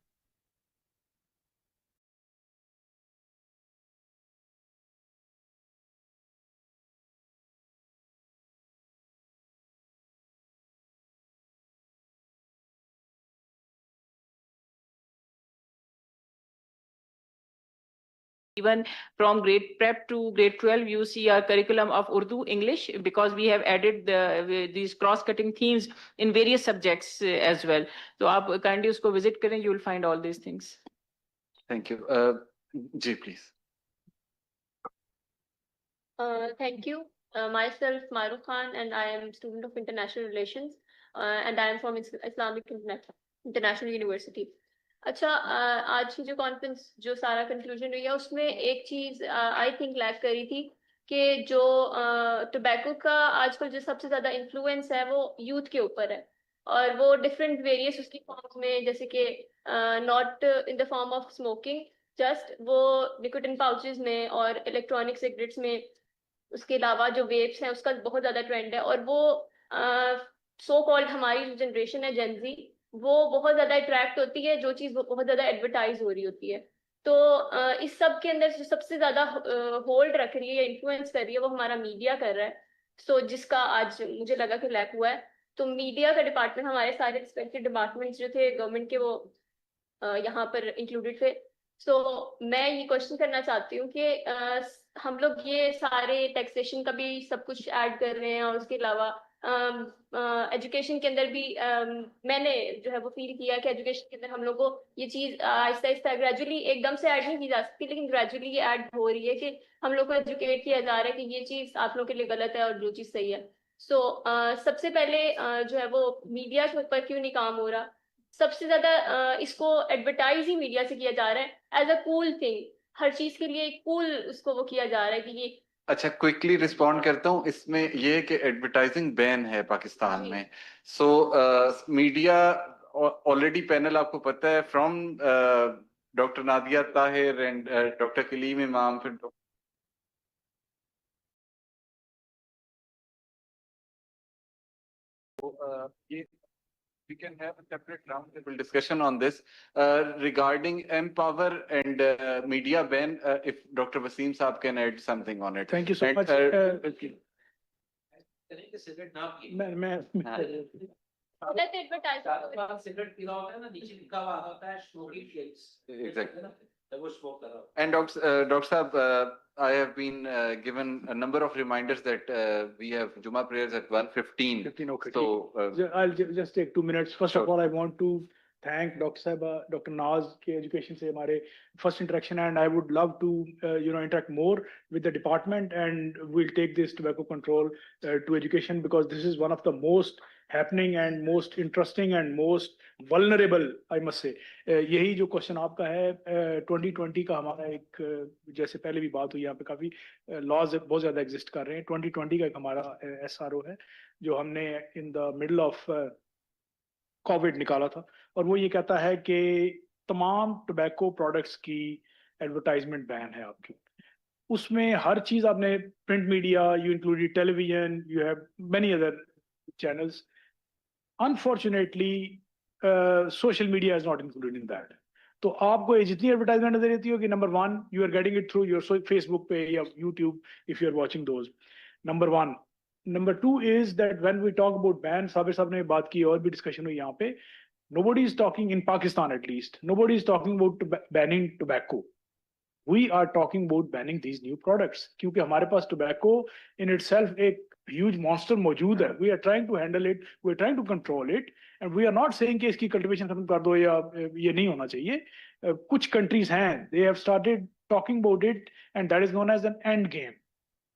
Even from grade prep to grade 12, you see a curriculum of Urdu, English, because we have added these cross-cutting themes in various subjects as well. So, आप kindly उसको visit करें, you will find all these things. Thank you. Ji, please. Thank you. Myself, Maruf Khan, and I am student of international relations, and I am from Islamic International University. अच्छा, आज की जो conference जो सारा conclusion हुई है उसमें एक चीज आई थिंक लैक करी थी कि जो टोबैको का आजकल जो सबसे ज्यादा इन्फ्लुएंस है वो यूथ के ऊपर है, और वो डिफरेंट वेरियस उसकी फॉर्म्स में, जैसे कि not in the form of smoking, just वो निकोटिन पाउचेस में और इलेक्ट्रॉनिक सिगरेट्स में, उसके अलावा जो वेप्स हैं उसका बहुत ज्यादा ट्रेंड है। और वो सो कॉल्ड हमारी जो जनरेशन है जेनजी, वो बहुत ज्यादा अट्रैक्ट होती है जो चीज बहुत ज्यादा एडवर्टाइज हो रही होती है। तो इस सब के अंदर जो सबसे ज्यादा होल्ड रख रही है या इन्फ्लुएंस कर रही है वो हमारा मीडिया कर रहा है। सो जिसका आज मुझे लगा कि लैक हुआ है। तो मीडिया का डिपार्टमेंट, हमारे सारे रिस्पेक्टेड डिपार्टमेंट्स जो थे गवर्नमेंट के, वो यहाँ पर इंक्लूडेड थे। सो मैं ये क्वेश्चन करना चाहती हूँ कि हम लोग ये सारे टैक्सेशन का भी सब कुछ ऐड कर रहे हैं, और उसके अलावा एजुकेशन के अंदर भी मैंने जो है वो फील किया कि एजुकेशन के अंदर हम लोग को ये चीज आहिस्ता आहिस्ता ग्रेजुअली एकदम से ऐड नहीं की जा सकती, लेकिन ग्रेजुअली ये ऐड हो रही है कि हम लोग को एजुकेट किया जा रहा है कि ये चीज आप लोग के लिए गलत है और जो चीज सही है। सो सबसे पहले जो है वो मीडिया के ऊपर क्यों नहीं काम हो रहा? सबसे ज्यादा इसको एडवर्टाइज ही मीडिया से किया जा रहा है एज अ कूल थिंग, हर चीज के लिए कूल उसको वो किया जा रहा है कि ये। अच्छा, क्विकली रिस्पॉन्ड करता हूँ इसमें। ये कि एडवर्टाइजिंग बैन है पाकिस्तान में। सो मीडिया ऑलरेडी पैनल आपको पता है, from doctor Nadia Tahir and doctor Kaleem Imam, फिर ये we can have a separate roundtable discussion on this regarding Empower and media ban. If Dr. Wasim Saab can add something on it. Thank you so much. Exactly. And Dr. Saab, I have been given a number of reminders that we have Juma prayers at 1:15. Okay. So I'll just take 2 minutes. First of all, I want to thank Dr. Saiba, Dr. Naz के education से हमारे first interaction, and I would love to interact more with the department, and we'll take this tobacco control to education, because this is one of the most happening and most interesting and most vulnerable, I must say. यही जो question आपका है 2020 का हमारा एक, जैसे पहले भी बात हुई, यहाँ पे काफी लॉज बहुत ज्यादा एग्जिस्ट कर रहे हैं। 2020 का एक हमारा SRO है जो हमने in the middle of Covid निकाला था, और वो ये कहता है कि तमाम टोबैको प्रोडक्ट्स की एडवर्टाइजमेंट बैन है आपकी। उसमें हर चीज आपने, print media, you included television, you have many other channels. Unfortunately, social media is not included in that. तो आपको जितनी एडवर्टाइजमेंट नजर आती हो कि number 1 you are getting it through your Facebook पे या YouTube if you are watching those. Number 1. Number 2 is that when we talk about ban, Sabir साहब ने बात की और भी डिस्कशन हुई यहाँ पे, nobody is talking, in Pakistan at least, nobody is talking about banning tobacco. We are talking about banning these new products, क्योंकि हमारे पास tobacco in itself एक huge monster मौजूद है. We are trying to handle it, we are trying to control it, and we are not saying कि इसकी cultivation खत्म कर दो या ये नहीं होना चाहिए. कुछ countries हैं, they have started talking about it, and that is known as an end game.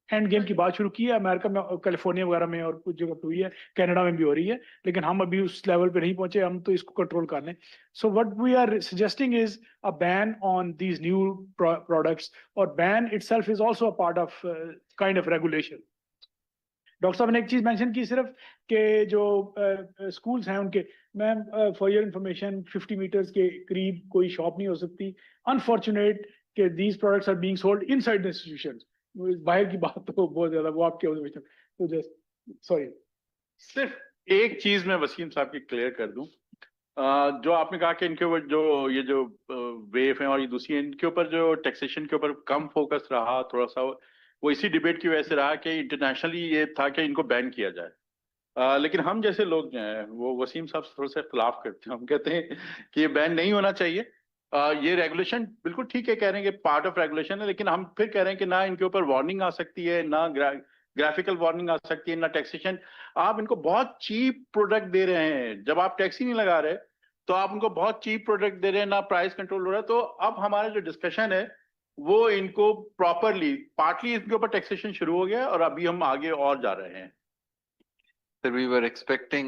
End game की बात शुरू की है अमेरिका में, कैलिफोर्निया वगैरह में, और कुछ जगह हुई है, कनाडा में भी हो रही है, लेकिन हम अभी उस लेवल पे नहीं पहुंचे, हम तो इसको कंट्रोल कर लें. So what we are suggesting is a ban on these new products, और ban itself is also a part of kind of regulation. Doctor साहब ने एक चीज मेंशन की सिर्फ कि जो स्कूल्स हैं उनके, ma'am for your information 50 metres के करीब कोई शॉप नहीं हो सकती. अनफॉर्चुनेट कि these products are being sold inside the institutions. बाहर की बात तो बहुत ज्यादा, वो आपके ऑब्जर्वेशन. तो जस्ट सॉरी, सिर्फ एक चीज मैं वसीम साहब की क्लियर कर दूं. जो आपने कहा कि इनके ऊपर जो ये जो वेव है और ये दूसरी, इनके ऊपर जो टैक्सेशन के ऊपर कम फोकस रहा थोड़ा सा, वो इसी डिबेट की वजह से रहा कि इंटरनेशनली ये था कि इनको बैन किया जाए. लेकिन हम जैसे लोग जो हैं वो वसीम साहब से थोड़ा सा खिलाफ करते हैं. हम कहते हैं कि ये बैन नहीं होना चाहिए. ये रेगुलेशन बिल्कुल ठीक है, कह रहे हैं कि पार्ट ऑफ रेगुलेशन है, लेकिन हम फिर कह रहे हैं कि ना इनके ऊपर वार्निंग आ सकती है, ना ग्राफिकल वार्निंग आ सकती है, ना टैक्सेशन. आप इनको बहुत चीप प्रोडक्ट दे रहे हैं. जब आप टैक्स ही नहीं लगा रहे तो आप उनको बहुत चीप प्रोडक्ट दे रहे हैं, ना प्राइस कंट्रोल हो रहा है. तो अब हमारा जो डिस्कशन है वो इनको प्रॉपरली, पार्टली इनके ऊपर टैक्सेशन शुरू हो गया और अभी हम आगे और जा रहे हैं. Sir, we were expecting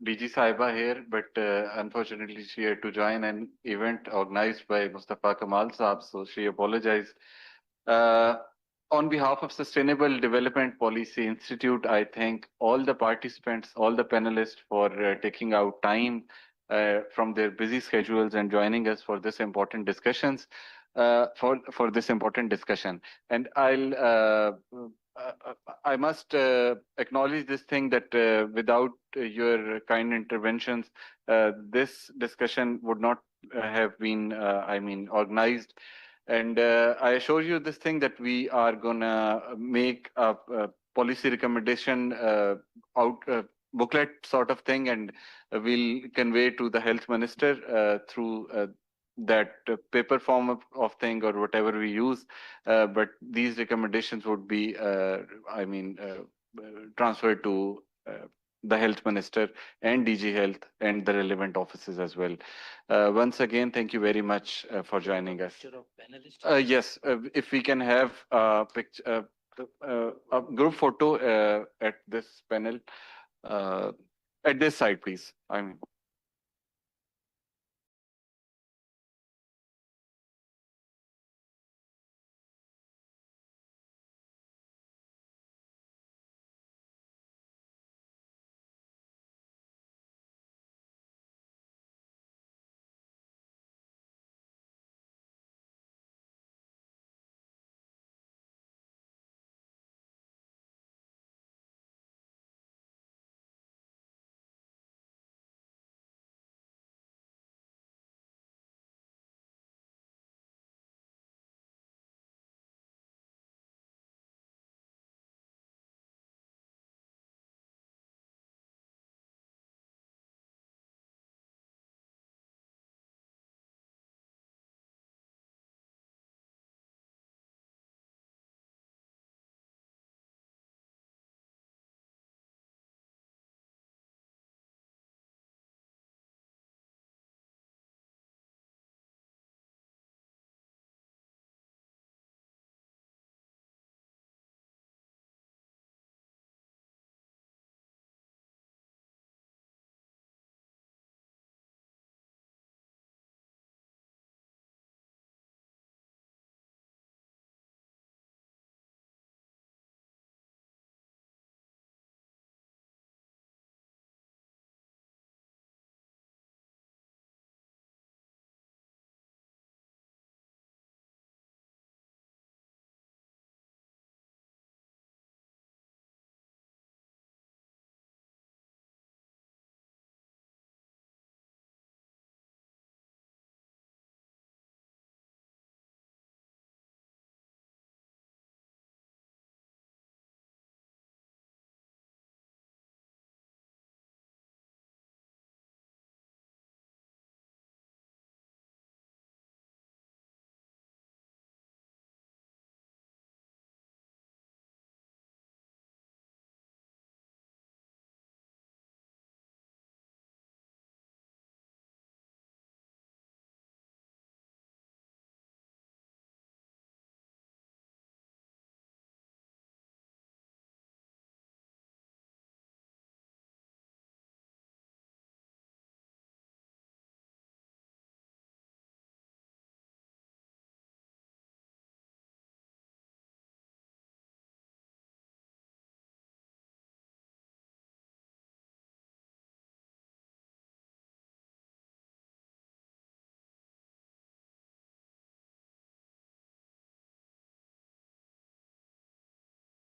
DG Saiba here, but unfortunately she had to join an event organized by Mustafa Kamal Saab, so she apologized. On behalf of Sustainable Development Policy Institute, I thank all the participants, all the panelists for taking out time from their busy schedules and joining us for this important discussions, for this important discussion. And I must acknowledge this thing that without your kind interventions, this discussion would not have been, organized. And I assure you this thing that we are gonna make a policy recommendation booklet sort of thing, and we'll convey to the health minister through that paper form of thing or whatever we use, but these recommendations would be transferred to the health minister and DG Health and the relevant offices as well. Once again, thank you very much for joining us. Yes, if we can have a picture, a group photo at this panel, at this side, please.